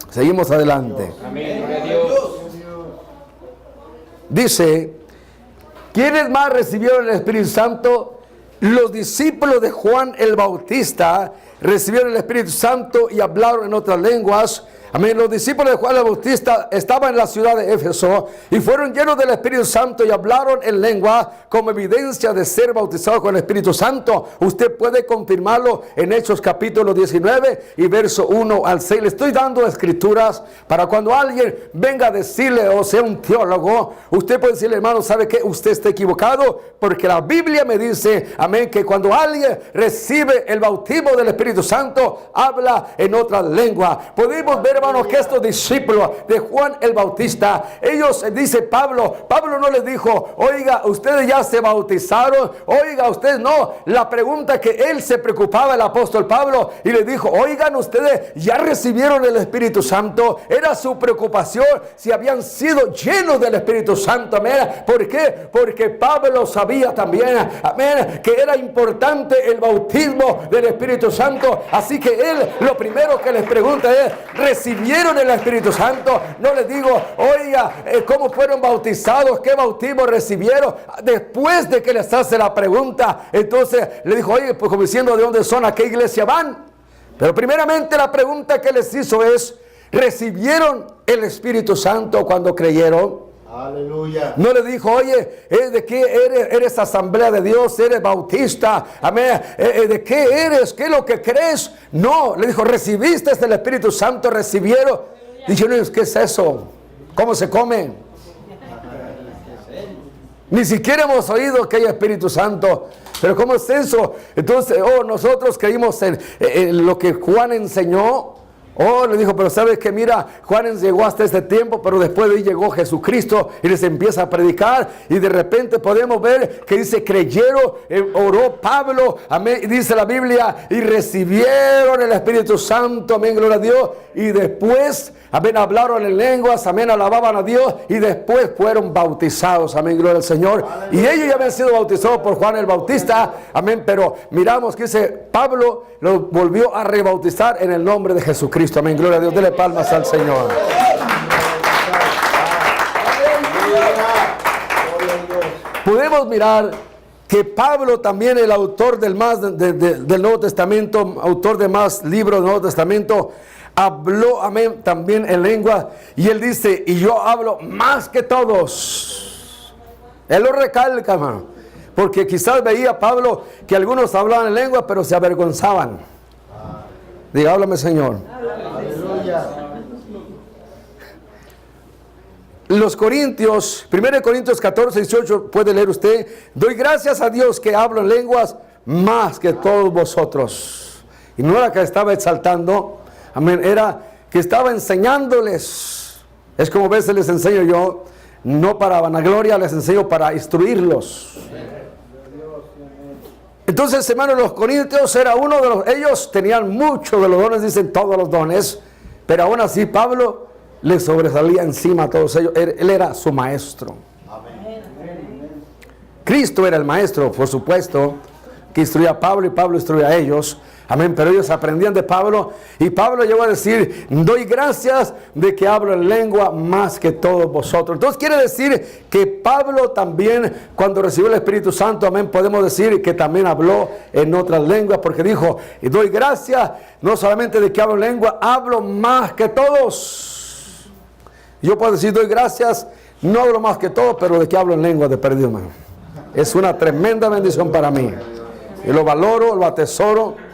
[SPEAKER 1] Seguimos adelante.
[SPEAKER 3] Amén, gloria a Dios.
[SPEAKER 1] Dice, ¿quiénes más recibieron el Espíritu Santo? Los discípulos de Juan el Bautista recibieron el Espíritu Santo y hablaron en otras lenguas. Amén. Los discípulos de Juan el Bautista estaban en la ciudad de Éfeso y fueron llenos del Espíritu Santo y hablaron en lengua como evidencia de ser bautizados con el Espíritu Santo. Usted puede confirmarlo en Hechos capítulo 19 y verso 1 al 6. Le estoy dando escrituras para cuando alguien venga a decirle, o sea un teólogo, usted puede decirle, hermano, ¿sabe qué? Usted está equivocado, porque la Biblia me dice, amén, que cuando alguien recibe el bautismo del Espíritu Santo, habla en otra lengua. Podemos ver, hermanos, que estos discípulos de Juan el Bautista, ellos, dice Pablo no les dijo, oiga, ustedes ya se bautizaron, oiga, ustedes no. La pregunta que él se preocupaba, el apóstol Pablo, y le dijo, oigan, ustedes ya recibieron el Espíritu Santo. Era su preocupación si habían sido llenos del Espíritu Santo. Amén. ¿Por qué? Porque Pablo sabía también, amén, que era importante el bautismo del Espíritu Santo. Así que él lo primero que les pregunta es, ¿recibieron el Espíritu Santo? No les digo, oiga, ¿cómo fueron bautizados? ¿Qué bautismo recibieron? Después de que les hace la pregunta, entonces le dijo, oye, pues como diciendo, ¿de dónde son? ¿A qué iglesia van? Pero primeramente la pregunta que les hizo es, ¿recibieron el Espíritu Santo cuando creyeron?
[SPEAKER 2] Aleluya.
[SPEAKER 1] No le dijo, oye, ¿de qué eres Asamblea de Dios? ¿Eres bautista? Amén. ¿De qué eres? ¿Qué es lo que crees? No, le dijo, ¿recibiste el Espíritu Santo? ¿Recibieron? Dijeron, ¿qué es eso? ¿Cómo se come? Ni siquiera hemos oído que hay Espíritu Santo. Pero ¿cómo es eso? Entonces, nosotros creímos en lo que Juan enseñó. Le dijo, pero sabes que mira, Juan llegó hasta este tiempo, pero después de ahí llegó Jesucristo y les empieza a predicar, y de repente podemos ver que dice, creyeron, oró Pablo, amén, y dice la Biblia, y recibieron el Espíritu Santo, amén, gloria a Dios, y después, amén, hablaron en lenguas, amén, alababan a Dios, y después fueron bautizados, amén, gloria al Señor. Y ellos ya habían sido bautizados por Juan el Bautista, amén, pero miramos que dice, Pablo lo volvió a rebautizar en el nombre de Jesucristo, amén, gloria a Dios. Dele palmas al Señor. Podemos mirar que Pablo también, el autor del Nuevo Testamento, autor de más libros del Nuevo Testamento, habló, amén, también en lengua. Y él dice, y yo hablo más que todos. Él lo recalca, hermano. Porque quizás veía Pablo que algunos hablaban en lengua, pero se avergonzaban. Diga, háblame, Señor.
[SPEAKER 2] Aleluya.
[SPEAKER 1] Los Corintios, 1 Corintios 14, 18, puede leer usted. Doy gracias a Dios que hablo en lenguas más que todos vosotros. Y no era que estaba exaltando, amén, era que estaba enseñándoles. Es como a veces les enseño yo, no para vanagloria, les enseño para instruirlos. Entonces, hermanos, los Corintios era uno de los, ellos tenían muchos de los dones, dicen todos los dones, pero aún así Pablo le sobresalía encima a todos ellos. Él era su maestro.
[SPEAKER 2] Amén.
[SPEAKER 1] Cristo era el maestro, por supuesto, que instruía a Pablo y Pablo instruía a ellos. Amén, pero ellos aprendían de Pablo y Pablo llegó a decir, doy gracias de que hablo en lengua más que todos vosotros. Entonces quiere decir que Pablo también, cuando recibió el Espíritu Santo, amén, podemos decir que también habló en otras lenguas, porque dijo, y doy gracias no solamente de que hablo en lengua, hablo más que todos. Yo puedo decir, doy gracias, no hablo más que todos, pero de que hablo en lengua de perdido, hermano. Es una tremenda bendición para mí. Y lo valoro, lo atesoro.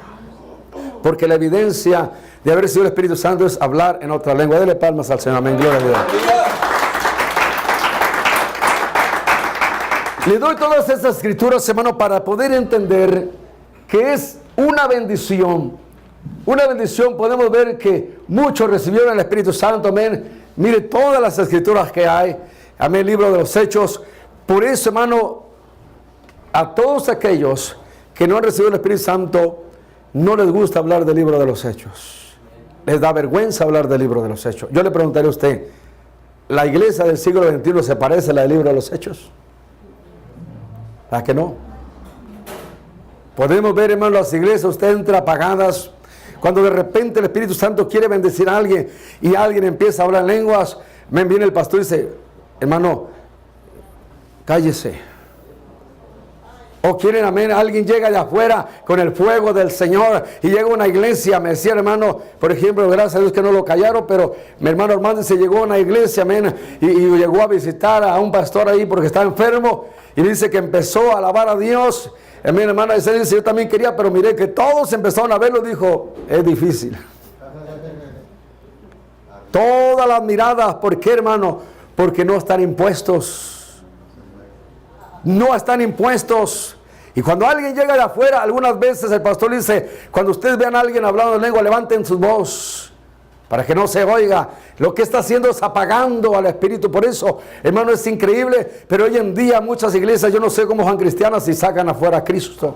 [SPEAKER 1] Porque la evidencia de haber sido el Espíritu Santo es hablar en otra lengua. Dele palmas al Señor. Amén. Gloria a Dios. Le doy todas estas escrituras, hermano, para poder entender que es una bendición. Una bendición. Podemos ver que muchos recibieron el Espíritu Santo. Amén. Mire todas las escrituras que hay. Amén. El libro de los Hechos. Por eso, hermano, a todos aquellos que no han recibido el Espíritu Santo, no les gusta hablar del libro de los Hechos. Les da vergüenza hablar del libro de los Hechos. Yo le preguntaré a usted, ¿la iglesia del siglo XXI se parece a la del libro de los Hechos? ¿A que no? Podemos ver, hermano, las iglesias, usted entra apagadas. Cuando de repente el Espíritu Santo quiere bendecir a alguien y alguien empieza a hablar en lenguas, viene el pastor y dice, hermano, cállese. O quieren, amén, alguien llega de afuera con el fuego del Señor y llega a una iglesia. Me decía, hermano, por ejemplo, gracias a Dios que no lo callaron, pero mi hermano Armando se llegó a una iglesia, amén, y llegó a visitar a un pastor ahí porque estaba enfermo y dice que empezó a alabar a Dios. Mi hermana dice, yo también quería, pero miré que todos empezaron a verlo, dijo, es difícil. Todas las miradas, ¿por qué, hermano? Porque no están impuestos. No están impuestos. Y cuando alguien llega de afuera, algunas veces el pastor dice, cuando ustedes vean a alguien hablando en lengua, levanten su voz para que no se oiga. Lo que está haciendo es apagando al Espíritu. Por eso, hermano, es increíble, pero hoy en día muchas iglesias, yo no sé cómo son cristianas y sacan afuera a Cristo.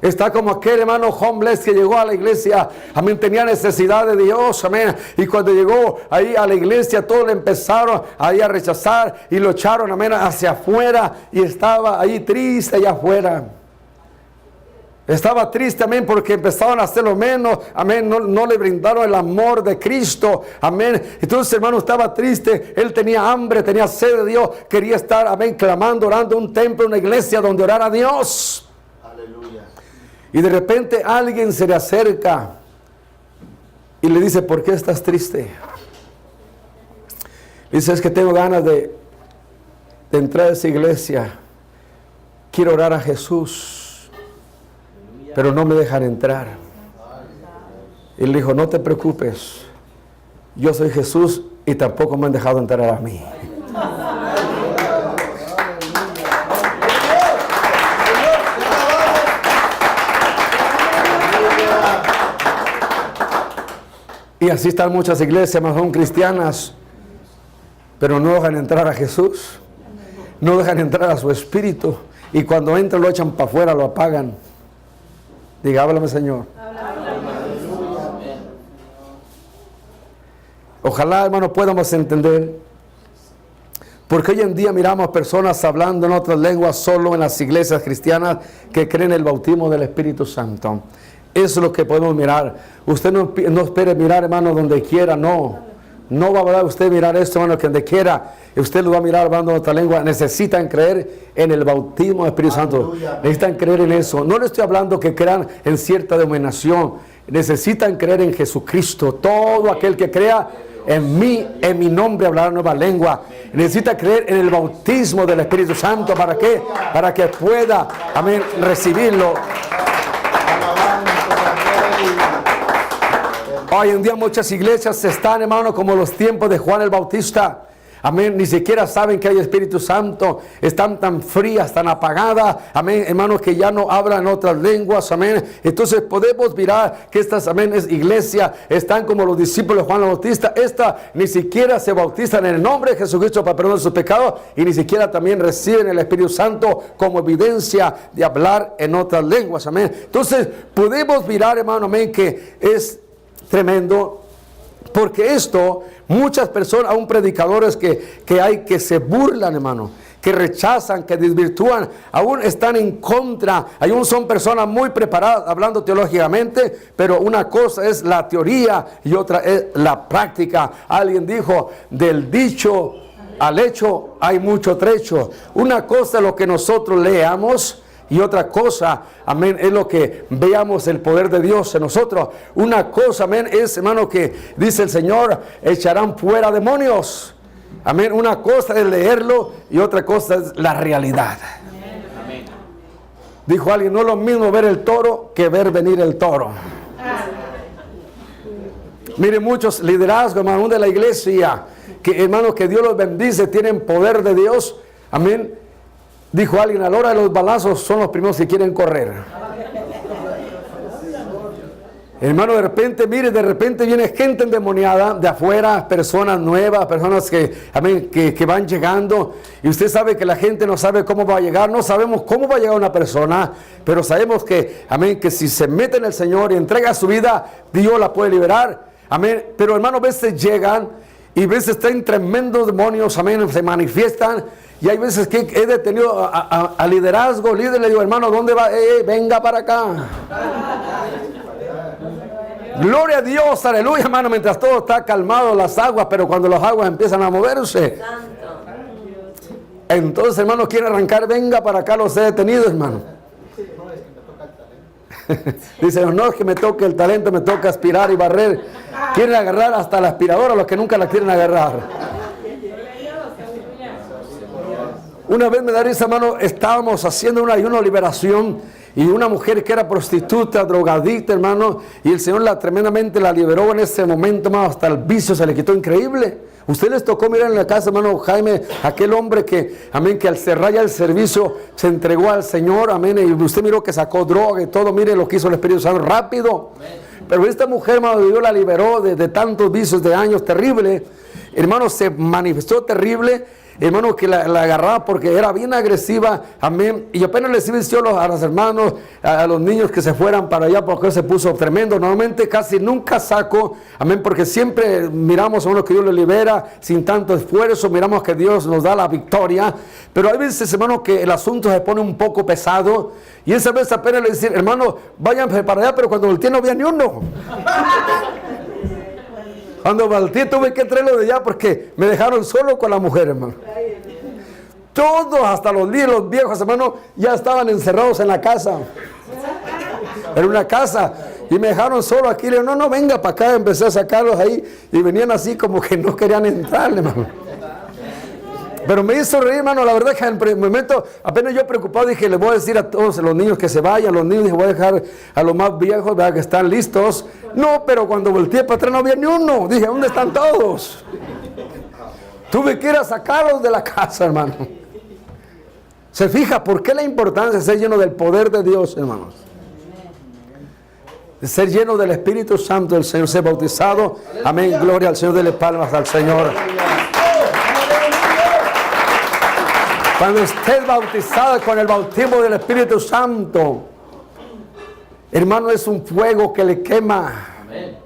[SPEAKER 1] Está como aquel hermano homeless que llegó a la iglesia, amén, tenía necesidad de Dios, amén, y cuando llegó ahí a la iglesia, todos le empezaron ahí a rechazar y lo echaron, amén, hacia afuera, y estaba ahí triste allá afuera. Estaba triste, amén, porque empezaron a hacerlo menos, amén, no le brindaron el amor de Cristo, amén. Entonces, hermano, estaba triste, él tenía hambre, tenía sed de Dios, quería estar, amén, clamando, orando en un templo, una iglesia donde orar a Dios. Y de repente alguien se le acerca y le dice, ¿por qué estás triste? Dice, es que tengo ganas de entrar a esa iglesia. Quiero orar a Jesús, pero no me dejan entrar. Y le dijo, no te preocupes, yo soy Jesús y tampoco me han dejado entrar a mí. Y así están muchas iglesias, más son cristianas, pero no dejan entrar a Jesús, no dejan entrar a su Espíritu, y cuando entran lo echan para afuera, lo apagan. Diga, háblame, Señor. Ojalá, hermano, podamos entender, porque hoy en día miramos personas hablando en otras lenguas solo en las iglesias cristianas que creen en el bautismo del Espíritu Santo. Eso es lo que podemos mirar. Usted no espere mirar, hermano, donde quiera, no. No va a poder usted mirar esto, hermano, que donde quiera. Usted lo va a mirar hablando en otra lengua. Necesitan creer en el bautismo del Espíritu Santo. Necesitan creer en eso. No le estoy hablando que crean en cierta denominación. necesitan creer en Jesucristo. Todo aquel que crea en mí, en mi nombre, hablará nueva lengua. Necesita creer en el bautismo del Espíritu Santo. ¿Para qué? Para que pueda, amén, recibirlo. Hoy en día muchas iglesias están, hermano, como los tiempos de Juan el Bautista. Amén, ni siquiera saben que hay Espíritu Santo. Están tan frías, tan apagadas. Amén, hermanos, que ya no hablan otras lenguas. Amén. Entonces podemos mirar que estas, amén, es iglesia. Están como los discípulos de Juan el Bautista. Esta ni siquiera se bautizan en el nombre de Jesucristo para perdón de sus pecados. Y ni siquiera también reciben el Espíritu Santo como evidencia de hablar en otras lenguas. Amén. Entonces podemos mirar, hermano, amén, que es tremendo. Porque esto, muchas personas, aún predicadores que hay que se burlan, hermano, que rechazan, que desvirtúan, aún están en contra, aún son personas muy preparadas hablando teológicamente, pero una cosa es la teoría y otra es la práctica. Alguien dijo, del dicho al hecho hay mucho trecho. Una cosa es lo que nosotros leamos, y otra cosa, amén, es lo que veamos el poder de Dios en nosotros. Una cosa, amén, es, hermano, que dice el Señor, echarán fuera demonios. Amén, una cosa es leerlo y otra cosa es la realidad. Amén. Dijo alguien, no es lo mismo ver el toro que ver venir el toro. Miren, muchos liderazgos, hermano, de la iglesia, que, hermano, que Dios los bendice, tienen poder de Dios. Amén. Dijo alguien, a la hora de los balazos son los primeros que quieren correr. Hermano, de repente, mire, de repente viene gente endemoniada de afuera, personas nuevas, personas que, amén, que van llegando. Y usted sabe que la gente no sabe cómo va a llegar. No sabemos cómo va a llegar una persona, pero sabemos que, amén, que si se mete en el Señor y entrega su vida, Dios la puede liberar. Amén. Pero hermano, a veces llegan y a veces traen tremendos demonios, amén, se manifiestan. Y hay veces que he detenido a liderazgo, líder, le digo, hermano, ¿dónde va? Venga para acá. Gloria a Dios, aleluya, hermano, mientras todo está calmado las aguas, pero cuando las aguas empiezan a moverse, entonces, hermano, quiere arrancar, venga para acá, los he detenido, hermano. Dice, no es que me toque el talento, me toca aspirar y barrer. Quieren agarrar hasta la aspiradora, los que nunca la quieren agarrar. Una vez me da risa, hermano, estábamos haciendo un ayuno de liberación y una mujer que era prostituta, drogadicta, hermano, y el Señor tremendamente la liberó en ese momento, hermano, hasta el vicio se le quitó increíble. Usted les tocó mirar en la casa, hermano Jaime, aquel hombre que, amén, que al cerrar ya el servicio se entregó al Señor, amén, y usted miró que sacó droga y todo, mire lo que hizo el Espíritu Santo rápido. Pero esta mujer, hermano, Dios la liberó de tantos vicios de años, terrible, hermano, se manifestó terrible. Hermano, que la agarraba porque era bien agresiva, amén, y apenas les iba a los hermanos, a los niños que se fueran para allá porque se puso tremendo. Normalmente casi nunca saco, amén, porque siempre miramos a uno que Dios le libera sin tanto esfuerzo, miramos que Dios nos da la victoria, pero hay veces, hermano, que el asunto se pone un poco pesado, y esa vez apenas le decir, hermano, vayan para allá, pero cuando volteé no había ni uno. Cuando volteé tuve que traerlo de allá porque me dejaron solo con la mujer, hermano. Todos, hasta los viejos, hermano, ya estaban encerrados en la casa. Era una casa. Y me dejaron solo aquí. Le digo, no, venga para acá. Empecé a sacarlos ahí. Y venían así como que no querían entrar, hermano. Pero me hizo reír, hermano. La verdad que en el momento, apenas yo preocupado, dije, le voy a decir a todos los niños que se vayan. Los niños, dije, voy a dejar a los más viejos, ¿verdad?, que están listos. No, pero cuando volteé para atrás no había ni uno. Dije, ¿dónde están todos? Tuve que ir a sacarlos de la casa, hermano. Se fija, ¿por qué la importancia de ser lleno del poder de Dios, hermanos? De ser lleno del Espíritu Santo del Señor, ser bautizado. Amén, gloria al Señor, dele palmas al Señor. Cuando estés bautizado con el bautismo del Espíritu Santo, hermano, es un fuego que le quema. Amén.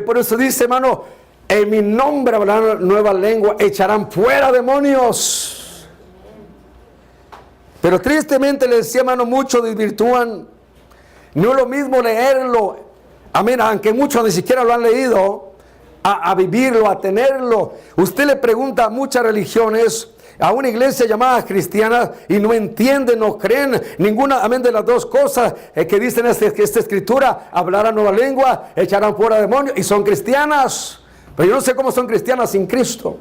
[SPEAKER 1] Por eso dice, hermano, en mi nombre hablarán nueva lengua, echarán fuera demonios. Pero tristemente le decía, hermano, muchos desvirtúan. No es lo mismo leerlo, amén, aunque muchos ni siquiera lo han leído, a vivirlo, a tenerlo. Usted le pregunta a muchas religiones, a una iglesia llamada cristiana y no entienden, no creen ninguna, amén, de las dos cosas que dicen esta escritura: hablarán nueva lengua, echarán fuera demonios, y son cristianas. Pero yo no sé cómo son cristianas sin Cristo.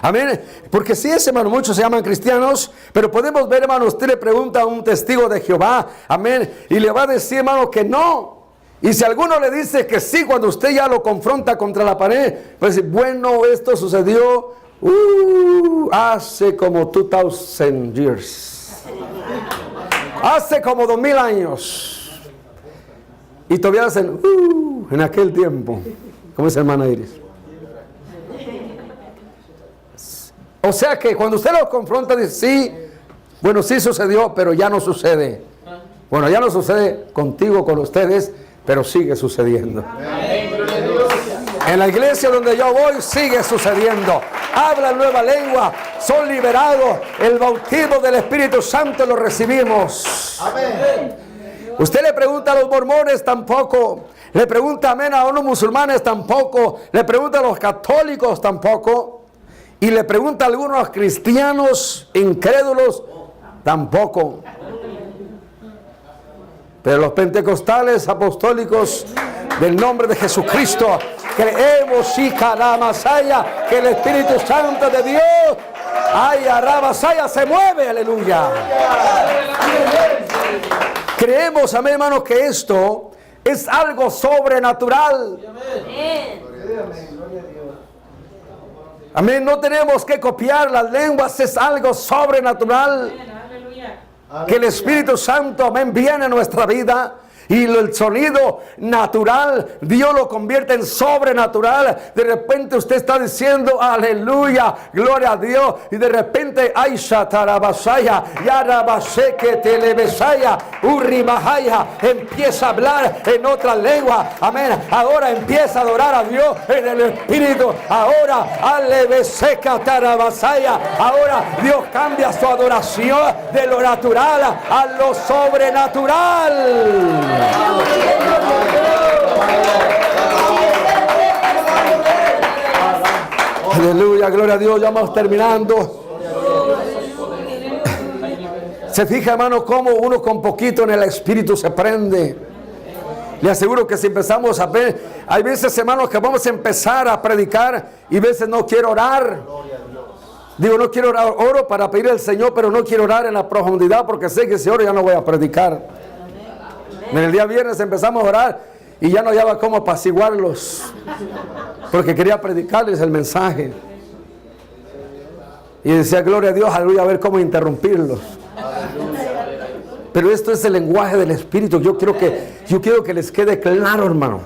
[SPEAKER 1] Amén. Porque sí, hermano, muchos se llaman cristianos, pero podemos ver, hermano, usted le pregunta a un testigo de Jehová, amén, y le va a decir, hermano, que no. Y si alguno le dice que sí, cuando usted ya lo confronta contra la pared, pues bueno, esto sucedió hace como 2000 years. Hace como 2000 años. Y todavía hacen en aquel tiempo. ¿Cómo es, hermana Iris? O sea que cuando usted lo confronta, dice, sí, bueno, sí sucedió, pero ya no sucede. Bueno, ya no sucede contigo, con ustedes, pero sigue sucediendo. En la iglesia donde yo voy, sigue sucediendo. Hablan nueva lengua, son liberados. El bautismo del Espíritu Santo lo recibimos.
[SPEAKER 2] Amén.
[SPEAKER 1] Usted le pregunta a los mormones, tampoco. Le pregunta, amén, a unos musulmanes, tampoco. Le pregunta a los católicos, tampoco. Y le pregunta a algunos cristianos incrédulos, tampoco. Pero los pentecostales apostólicos del nombre de Jesucristo creemos y Masaya, que el Espíritu Santo de Dios, ay, Masaya, se mueve, aleluya. Creemos, amén, hermanos, que esto es algo sobrenatural. Amén, no tenemos que copiar las lenguas, es algo sobrenatural. Que el Espíritu Santo, amén, viene a nuestra vida. Y el sonido natural, Dios lo convierte en sobrenatural. De repente usted está diciendo, aleluya, gloria a Dios. Y de repente, Aisha Tarabasaya, Yarabaseke Telebesaya, Urrimahaya, empieza a hablar en otra lengua. Amén. Ahora empieza a adorar a Dios en el Espíritu. Ahora, Alebeseka Tarabasaya. Ahora Dios cambia su adoración de lo natural a lo sobrenatural. Aleluya, gloria a Dios. Ya vamos terminando. Se fija, hermano, cómo uno con poquito en el Espíritu se prende. Le aseguro que si empezamos a ver, hay veces, hermanos, que vamos a empezar a predicar y veces no quiero orar. Digo, no quiero orar, oro para pedir al Señor, pero no quiero orar en la profundidad porque sé que si oro ya no voy a predicar. En el día viernes empezamos a orar y ya no hallaba cómo apaciguarlos porque quería predicarles el mensaje. Y decía, gloria a Dios, aleluya, a ver cómo interrumpirlos. Pero esto es el lenguaje del Espíritu. Yo quiero que les quede claro, hermano,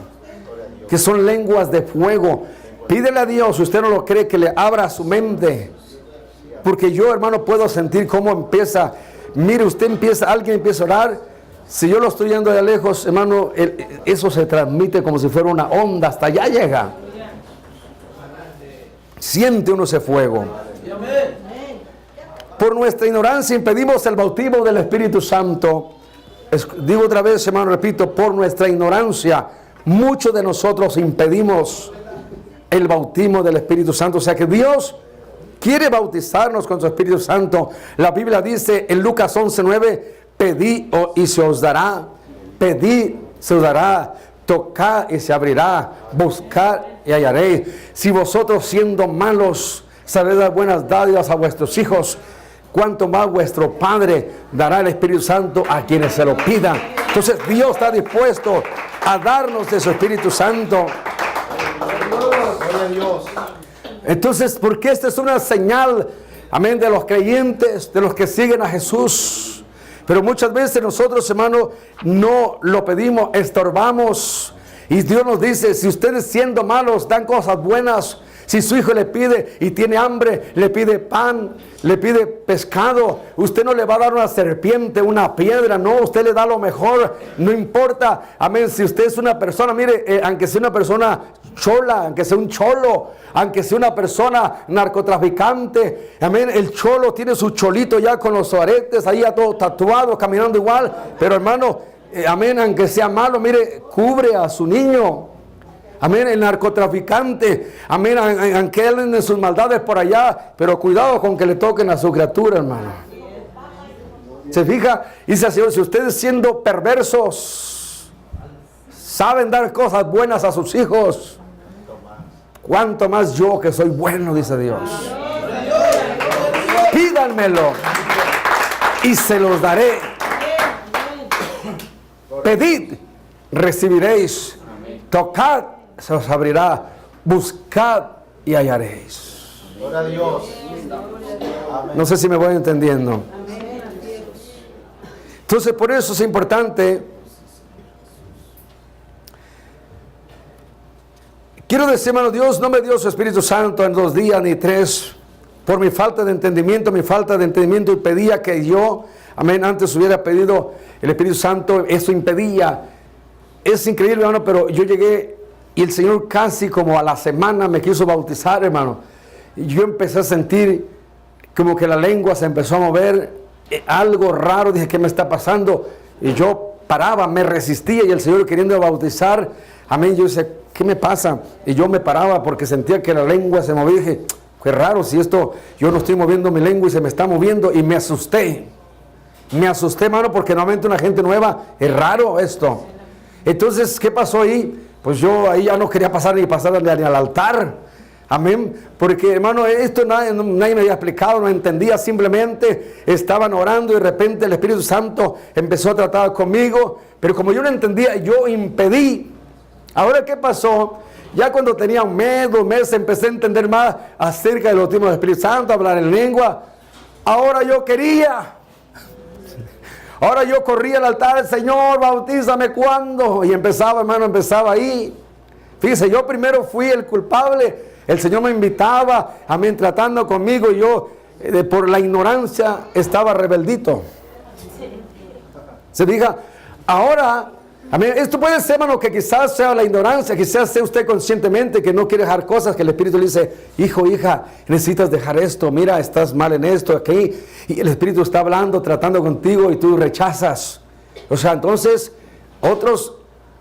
[SPEAKER 1] que son lenguas de fuego. Pídele a Dios, si usted no lo cree, que le abra su mente. Porque yo, hermano, puedo sentir cómo empieza. Mire, alguien empieza a orar. Si yo lo estoy yendo de lejos, hermano, eso se transmite como si fuera una onda, hasta allá llega. Siente uno ese fuego. Por nuestra ignorancia impedimos el bautismo del Espíritu Santo. Digo otra vez, hermano, repito, por nuestra ignorancia, muchos de nosotros impedimos el bautismo del Espíritu Santo. O sea que Dios quiere bautizarnos con su Espíritu Santo. La Biblia dice en Lucas 11:9, pedid y se os dará, pedid, se os dará, tocad y se abrirá, buscad y hallaréis. Si vosotros siendo malos sabéis dar buenas dádivas a vuestros hijos, cuánto más vuestro Padre dará el Espíritu Santo a quienes se lo pidan. Entonces Dios está dispuesto a darnos de su Espíritu Santo. Entonces, porque esta es una señal, amén, de los creyentes, de los que siguen a Jesús. Pero muchas veces nosotros, hermanos, no lo pedimos, estorbamos. Y Dios nos dice, si ustedes siendo malos dan cosas buenas, si su hijo le pide y tiene hambre, le pide pan, le pide pescado, usted no le va a dar una serpiente, una piedra, no, usted le da lo mejor, no importa, amén, si usted es una persona, mire, aunque sea una persona chola, aunque sea un cholo, aunque sea una persona narcotraficante, amén, el cholo tiene su cholito ya con los aretes, ahí ya todo tatuado, caminando igual, pero hermano, amén, aunque sea malo, mire, cubre a su niño. amén, el narcotraficante, amén, aunque él en sus maldades por allá, pero cuidado con que le toquen a su criatura, hermano. ¿Se fija? Dice el Señor, si ustedes siendo perversos saben dar cosas buenas a sus hijos, cuánto más yo que soy bueno, dice Dios. Pídanmelo y se los daré. Pedid, recibiréis. Tocad, se os abrirá. Buscad y hallaréis.
[SPEAKER 2] Gloria a Dios.
[SPEAKER 1] No sé si me voy entendiendo. Entonces, por eso es importante. Quiero decir, hermano, Dios no me dio su Espíritu Santo en 2 días ni 3 por mi falta de entendimiento, y pedía que yo, amén, antes hubiera pedido el Espíritu Santo. Eso impedía. Es increíble, hermano, pero yo llegué y el Señor casi como a la semana me quiso bautizar, hermano. Y yo empecé a sentir como que la lengua se empezó a mover, algo raro. Dije, ¿qué me está pasando? Y yo paraba, me resistía, y el Señor queriendo bautizar, amén. Yo decía, ¿qué me pasa? Y yo me paraba porque sentía que la lengua se movía. Dije, qué raro, si esto, yo no estoy moviendo mi lengua y se me está moviendo, y me asusté. Me asusté, hermano, porque normalmente una gente nueva, es raro esto. Entonces, ¿qué pasó ahí? Pues yo ahí ya no quería pasar ni al altar. Amén. Porque, hermano, esto nadie me había explicado, no entendía. Simplemente estaban orando y de repente el Espíritu Santo empezó a tratar conmigo. Pero como yo no entendía, yo impedí. Ahora, ¿qué pasó? Ya cuando tenía 1 mes, 2 meses, empecé a entender más acerca del bautismo del Espíritu Santo, hablar en lengua. Ahora yo quería. Ahora yo corría al altar, Señor, bautízame, ¿cuándo? Y empezaba, hermano, empezaba ahí. Fíjese, yo primero fui el culpable. El Señor me invitaba, amén, tratando conmigo, y yo, por la ignorancia, estaba rebeldito. Se diga, ahora, amén, esto puede ser, hermano, que quizás sea la ignorancia, quizás sea usted conscientemente que no quiere dejar cosas, que el Espíritu le dice, hijo, hija, necesitas dejar esto, mira, estás mal en esto, aquí, y el Espíritu está hablando, tratando contigo, y tú rechazas. O sea, entonces, otros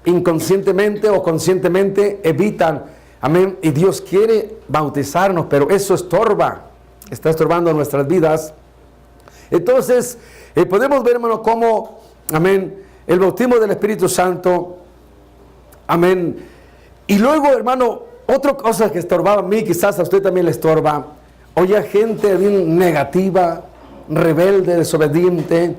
[SPEAKER 1] inconscientemente o conscientemente evitan, amén, y Dios quiere bautizarnos, pero eso estorba, está estorbando nuestras vidas. Entonces, podemos ver, hermano, cómo, amén, el bautismo del Espíritu Santo, amén. Y luego, hermano, otra cosa que estorbaba a mí, quizás a usted también le estorba, oye, gente bien negativa, rebelde, desobediente,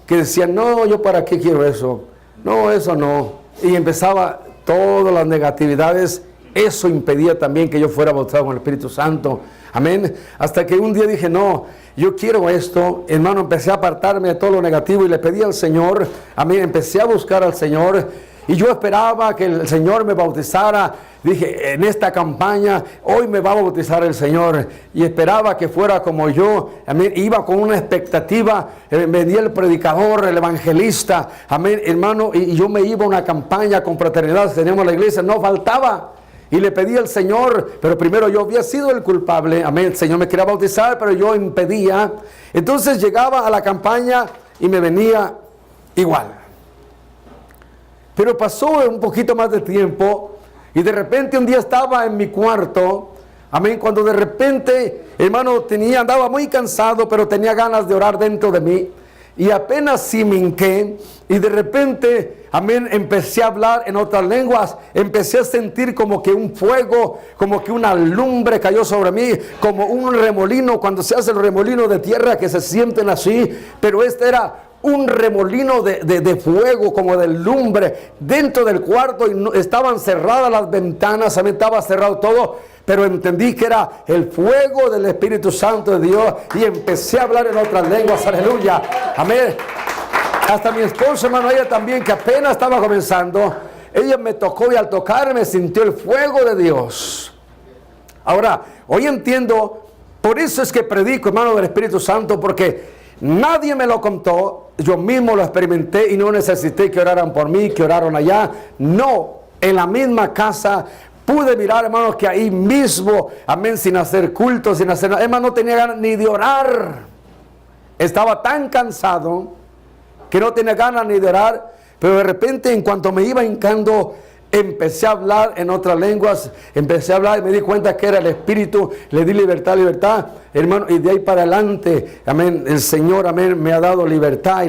[SPEAKER 1] que decía, no, yo para qué quiero eso, no, eso no, y empezaba todas las negatividades. Eso impedía también que yo fuera bautizado con el Espíritu Santo, amén. Hasta que un día dije, no, yo quiero esto, hermano. Empecé a apartarme de todo lo negativo y le pedí al Señor, amén. Empecé a buscar al Señor y yo esperaba que el Señor me bautizara. Dije, en esta campaña, hoy me va a bautizar el Señor, y esperaba que fuera como yo, amén. Iba con una expectativa, venía el predicador, el evangelista, amén, hermano, y yo me iba a una campaña con fraternidad, teníamos la iglesia, no faltaba. Y le pedí al Señor, pero primero yo había sido el culpable, amén. El Señor me quería bautizar, pero yo impedía. Entonces llegaba a la campaña y me venía igual. Pero pasó un poquito más de tiempo y de repente un día estaba en mi cuarto, amén, cuando de repente, hermano, andaba muy cansado, pero tenía ganas de orar dentro de mí. Y apenas si me hinqué y de repente, amén, empecé a hablar en otras lenguas. Empecé a sentir como que un fuego, como que una lumbre cayó sobre mí, como un remolino, cuando se hace el remolino de tierra que se sienten así. Pero este era un remolino de fuego, como de lumbre, dentro del cuarto, y estaban cerradas las ventanas, amén, estaba cerrado todo. Pero entendí que era el fuego del Espíritu Santo de Dios y empecé a hablar en otras lenguas, aleluya, amén. Hasta mi esposa, hermano, ella también, que apenas estaba comenzando, ella me tocó y al tocarme sintió el fuego de Dios. Ahora, hoy entiendo, por eso es que predico, hermano, del Espíritu Santo, porque nadie me lo contó, yo mismo lo experimenté y no necesité que oraran por mí, que oraron allá. No, en la misma casa pude mirar, hermanos, que ahí mismo, amén, sin hacer culto, sin hacer nada, hermano, no tenía ganas ni de orar. Estaba tan cansado que no tenía ganas ni de orar, pero de repente, en cuanto me iba hincando, empecé a hablar en otras lenguas, empecé a hablar y me di cuenta que era el Espíritu, le di libertad, hermano, y de ahí para adelante, amén, el Señor, amén, me ha dado libertad,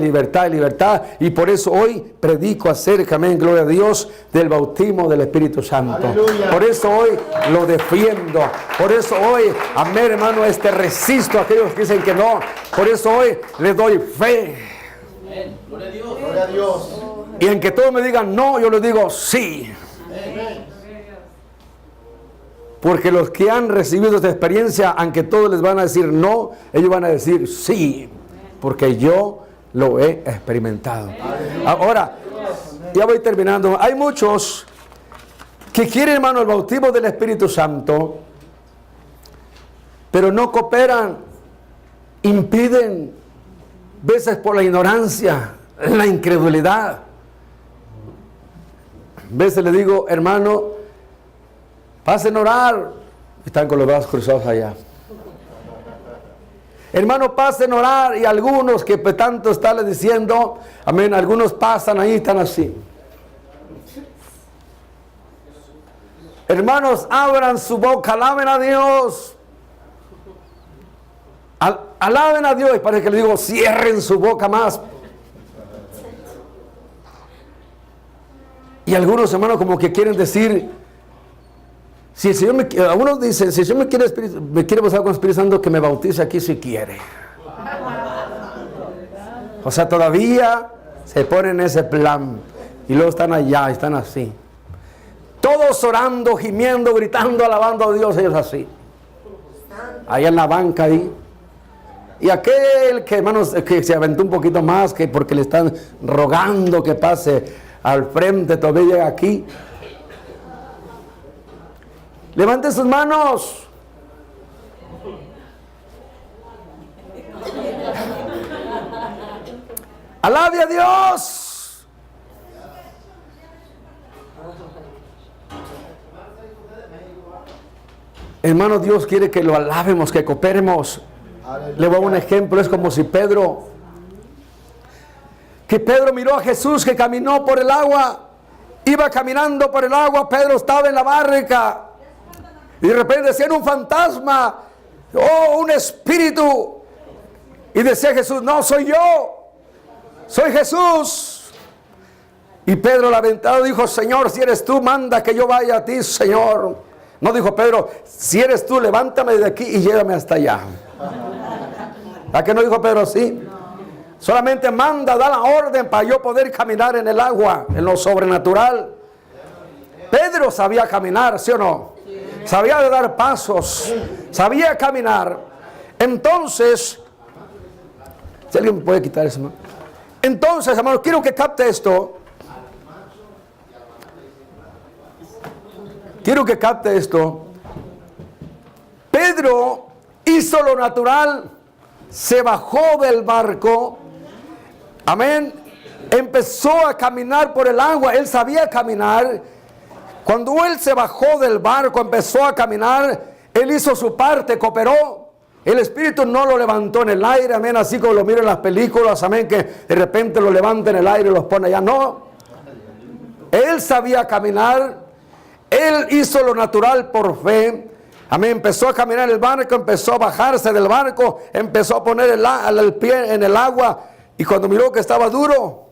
[SPEAKER 1] y por eso hoy predico acerca, amén, gloria a Dios, del bautismo del Espíritu Santo.
[SPEAKER 2] Aleluya.
[SPEAKER 1] Por eso hoy lo defiendo, por eso hoy, amén, hermano, resisto a aquellos que dicen que no, por eso hoy les doy fe.
[SPEAKER 3] Amén. Gloria a Dios.
[SPEAKER 2] Gloria a Dios.
[SPEAKER 1] Y en que todos me digan no, yo les digo sí. Porque los que han recibido esta experiencia, aunque todos les van a decir no, ellos van a decir sí. Porque yo lo he experimentado. Ahora, ya voy terminando. Hay muchos que quieren, hermano, el bautismo del Espíritu Santo, pero no cooperan, impiden, veces por la ignorancia, la incredulidad. Veces le digo, hermano, pasen a orar. Están con los brazos cruzados allá. Hermano, pasen a orar. Y algunos que tanto están diciendo, amén, algunos pasan ahí y están así. Hermanos, abran su boca, alaben a Dios. Alaben a Dios. Y parece que le digo, cierren su boca más. Y algunos hermanos como que quieren decir, si el Señor algunos dicen, si el Señor me quiere bautizar con el Espíritu Santo, que me bautice aquí si quiere. O sea, todavía se ponen en ese plan. Y luego están allá, están así. Todos orando, gimiendo, gritando, alabando a Dios, ellos así. Allá en la banca ahí. Y aquel que, hermanos, que se aventó un poquito más, que porque le están rogando que pase al frente, todavía llega aquí. Levante sus manos. Alabe a Dios. Hermano, Dios quiere que lo alabemos, que cooperemos. Le voy a un ejemplo, es como si Pedro miró a Jesús que caminó por el agua, iba caminando por el agua, Pedro estaba en la barca, y de repente decía un fantasma, oh, un espíritu, y decía Jesús, no, soy yo, soy Jesús. Y Pedro, lamentado, dijo, Señor, si eres tú, manda que yo vaya a ti, Señor. No dijo Pedro, si eres tú, levántame de aquí y llévame hasta allá. ¿A qué no dijo Pedro así? Solamente manda, da la orden para yo poder caminar en el agua, en lo sobrenatural. Pedro sabía caminar, ¿sí o no? Sabía de dar pasos, sabía caminar. Entonces, si alguien me puede quitar eso, ¿no? Entonces, hermanos, quiero que capte esto. Quiero que capte esto. Pedro hizo lo natural, se bajó del barco. Amén. Empezó a caminar por el agua. Él sabía caminar. Cuando él se bajó del barco, empezó a caminar. Él hizo su parte, cooperó. El Espíritu no lo levantó en el aire. Amén. Así como lo miran en las películas. Amén. Que de repente lo levanta en el aire y los pone allá. No. Él sabía caminar. Él hizo lo natural por fe. Amén. Empezó a caminar en el barco. Empezó a bajarse del barco. Empezó a poner el pie en el agua. Y cuando miró que estaba duro,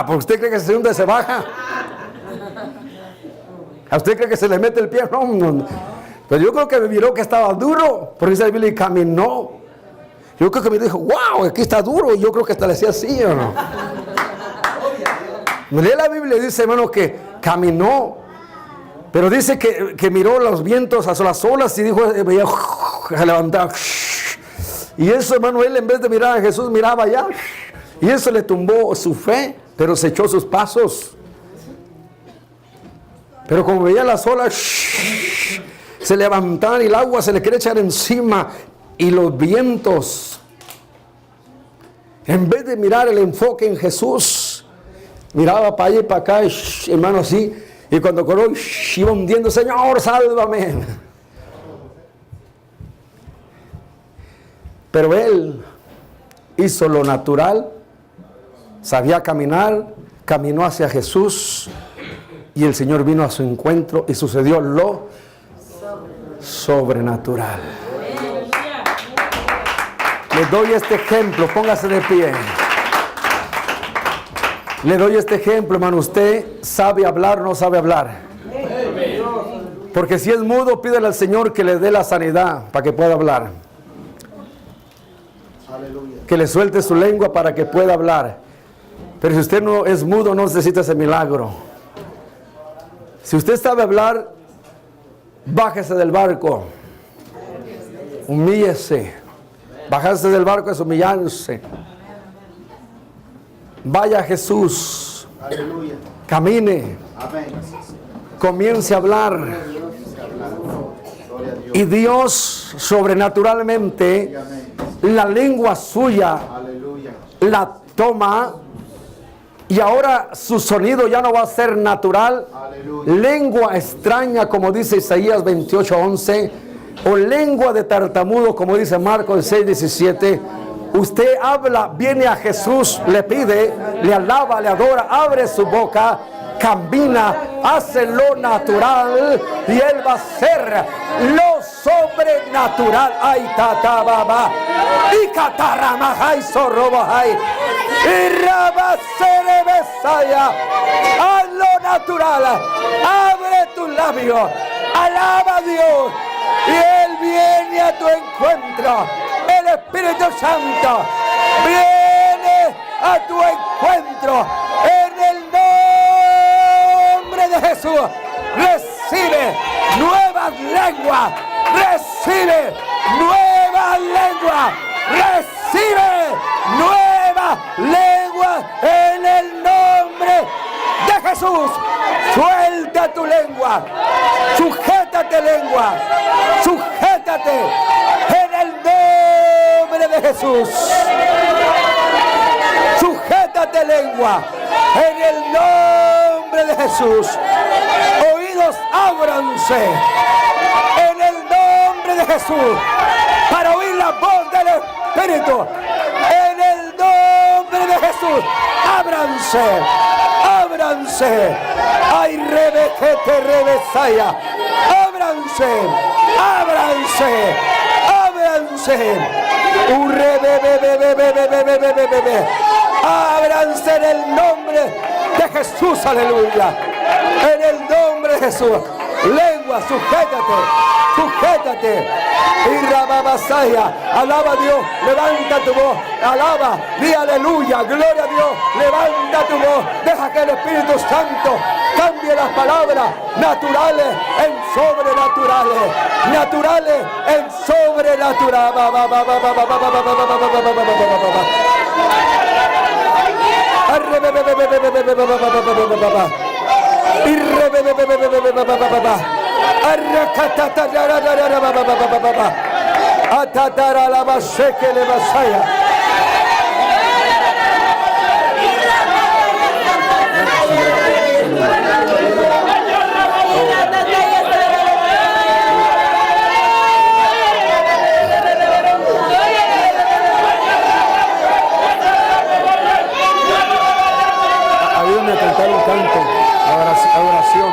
[SPEAKER 1] ¿pues usted cree que se hunde, se baja? ¿A usted cree que se le mete el pie? No. Pero yo creo que miró que estaba duro, porque dice la Biblia y caminó. Yo creo que me dijo, wow, aquí está duro. Y yo creo que hasta le decía así, ¿o no? Lee la Biblia y dice, hermano, que caminó. Pero dice que miró los vientos a las olas y dijo, veía, se levantaba. Y eso, hermano, él en vez de mirar a Jesús, miraba allá. Y eso le tumbó su fe, pero se echó sus pasos. Pero como veía las olas, se levantaban y el agua se le quería echar encima. Y los vientos, en vez de mirar el enfoque en Jesús, miraba para allá y para acá, hermano, así. Y cuando corrió, iba hundiendo, Señor, sálvame. Pero él hizo lo natural, sabía caminar, caminó hacia Jesús, Y el Señor vino a su encuentro y sucedió lo sobrenatural. Le doy este ejemplo, póngase de pie. Le doy este ejemplo, hermano. ¿Usted sabe hablar o no sabe hablar? Porque si es mudo, pídele al Señor que le dé la sanidad para que pueda hablar. Que le suelte su lengua para que pueda hablar. Pero si usted no es mudo, no necesita ese milagro. Si usted sabe hablar, bájese del barco. Humíllese. Bajarse del barco es humillarse. Vaya a Jesús.
[SPEAKER 2] Aleluya.
[SPEAKER 1] Camine.
[SPEAKER 2] Amén.
[SPEAKER 1] Comience a hablar.
[SPEAKER 2] Gloria a Dios.
[SPEAKER 1] Y Dios sobrenaturalmente la lengua suya
[SPEAKER 2] Aleluya.
[SPEAKER 1] la toma. Y ahora su sonido ya no va a ser natural.
[SPEAKER 2] Aleluya.
[SPEAKER 1] Lengua extraña, como dice Isaías 28:11. O lengua de tartamudo, como dice Marcos 6:17. Usted habla, viene a Jesús, le pide, le alaba, le adora, abre su boca, camina, hace lo natural y Él va a hacer lo sobrenatural. Ay, tatababa, y cataramajay, sorrobajay, y rabacerebesaya. Haz lo natural, abre tus labios, alaba a Dios y Él viene a tu encuentro. El Espíritu Santo viene a tu encuentro en el nombre de Jesús. Recibe nuevas lenguas, recibe nuevas lenguas, recibe nuevas lenguas en el nombre de Jesús. Suelta tu lengua, sujétate lengua, sujétate en el nombre de Jesús. Sujétate lengua en el nombre de Jesús. Oídos ábranse en el nombre de Jesús para oír la voz del Espíritu. En el nombre de Jesús, ábranse, ábranse. Ay, rebequete, rebesaya. Ábranse, ábranse, ábranse. Ábranse en el nombre de Jesús, aleluya. En el nombre de Jesús. Lengua, sujétate, sujétate. Y rababasaya, alaba a Dios, levanta tu voz, alaba, di aleluya, gloria a Dios, levanta tu voz, deja que el Espíritu Santo cambie las palabras naturales en sobrenaturales, naturales en sobrenatural. Atatara la baseke le basaya. Ayúdame a cantar un canto, adoración.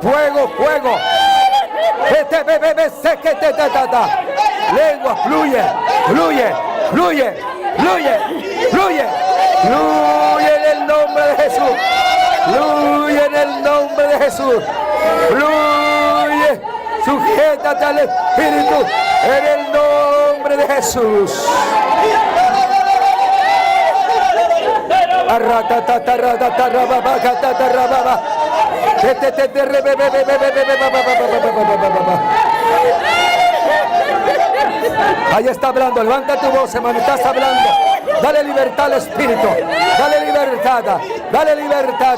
[SPEAKER 1] Fuego, fuego. Lengua, fluye, fluye, fluye, fluye, fluye. Fluye en el nombre de Jesús. Fluye en el nombre de Jesús. Fluye. Sujétate al Espíritu en el nombre de Jesús. Ahí está hablando, levanta tu voz, hermano, estás hablando. Dale libertad al Espíritu, dale libertad, dale libertad.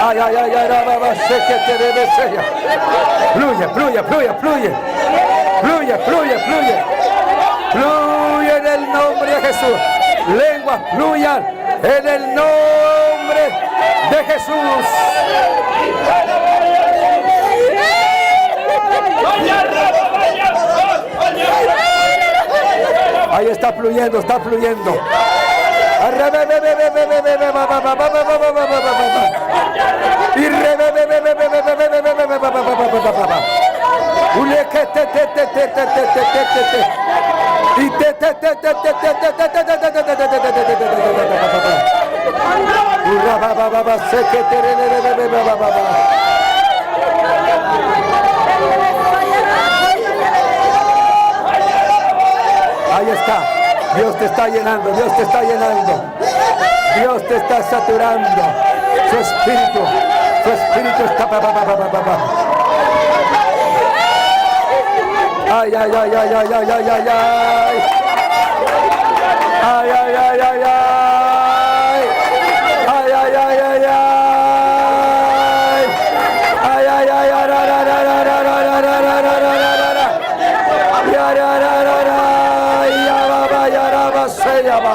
[SPEAKER 1] Ay, ay, ay, ay, sé que te debe ser. Fluye, fluye, fluye, fluye. Fluye, fluye, fluye. Fluye en el nombre de Jesús. Lenguas fluyan en el nombre de Jesús. Ahí está fluyendo, está fluyendo. Ahí está. Dios te está llenando, Dios te está llenando. Dios te está saturando. Su espíritu está. Ay, ay, ay, ay, ay, ay, ay, ay, ay. Ay, ay, ay, ay, ay. Ay, ay, ay, ay, ay. Ay, ay, ay, ay, ra, ra, ra, ra, ra, ra, ra, ra, ra, ra, ra, ra. Ya, ra, ra, ra, ra. Ya, va, va, ya, ra, va, se, ya, va.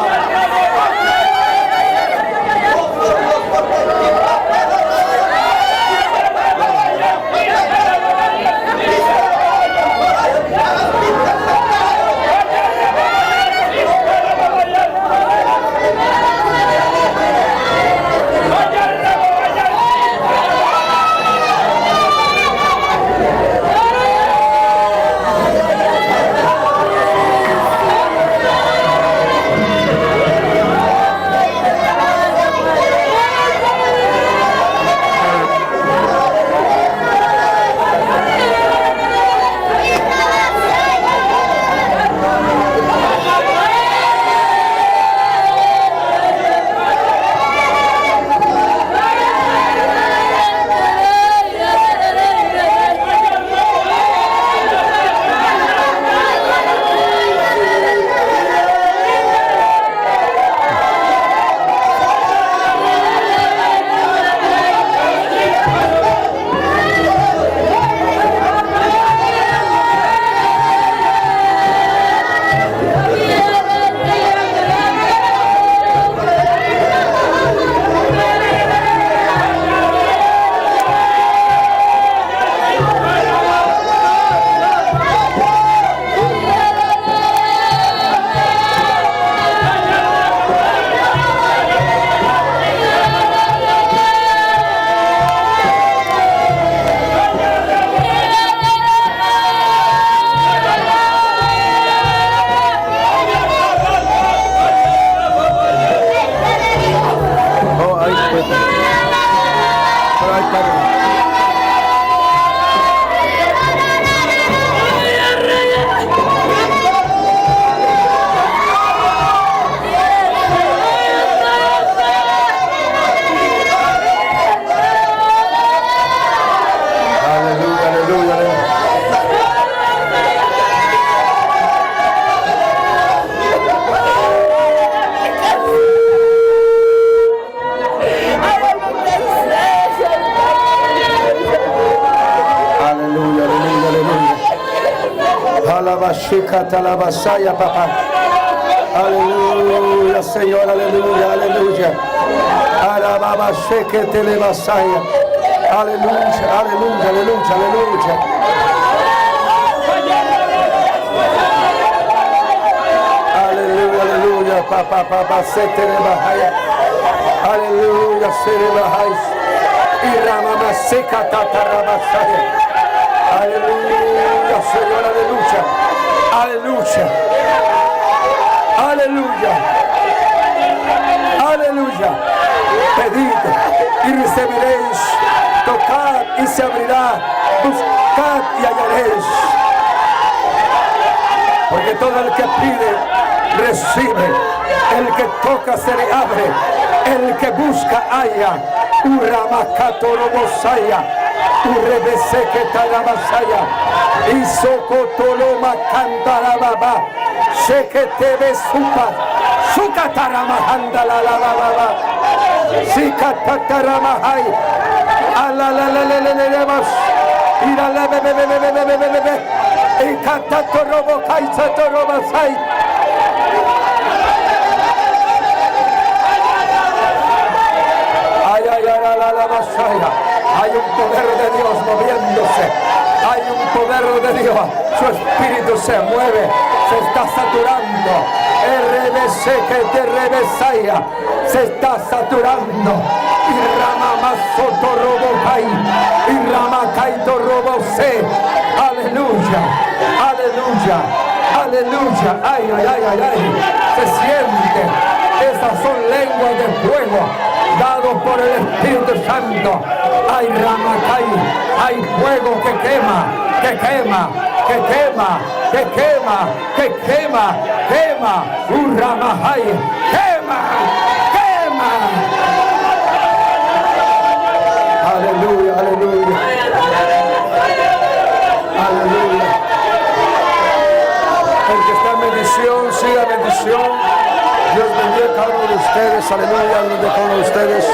[SPEAKER 1] Aleluya, Señor, aleluya, aleluya. Alababa, sé que te le vasaya. Aleluya, aleluya, aleluya, aleluya. Aleluya, aleluya, papá, se te le vasaya. Aleluya, se le vasaya. Y ramama seca tatarabasaya. Aleluya, Señor, aleluya. Aleluya. Aleluya. Aleluya. Pedid y recibiréis. Tocad y se abrirá. Buscad y hallaréis. Porque todo el que pide, recibe. El que toca se le abre. El que busca halla. Uramacatorobosaya. Urebesequetarabasaya. Y socotoloma cantarababa. Seketebe supa. Sukatarama la baba. Sikataramahai. Alalalelelelebas. Iralabebebebebebebebe. Ikatatorobo kaisatorobasai. Hay un poder de Dios moviéndose. Hay un poder de Dios. Su espíritu se mueve. Se está saturando. RBC que te revesaya. Se está saturando. Y ramamasoto robokai. Y ramakaito robose. Aleluya. Aleluya. Aleluya. Ay, ay, ay, ay, ay. Se siente. Esas son lenguas de fuego dados por el Espíritu Santo. Hay ramacay, hay fuego que quema, que quema, que quema, que quema, que quema, quema, un ramajay, quema, quema. Aleluya, aleluya. Aleluya. El que está en bendición, siga bendición. Dios bendiga a cada uno de ustedes. Aleluya, Dios bendiga a cada uno de ustedes.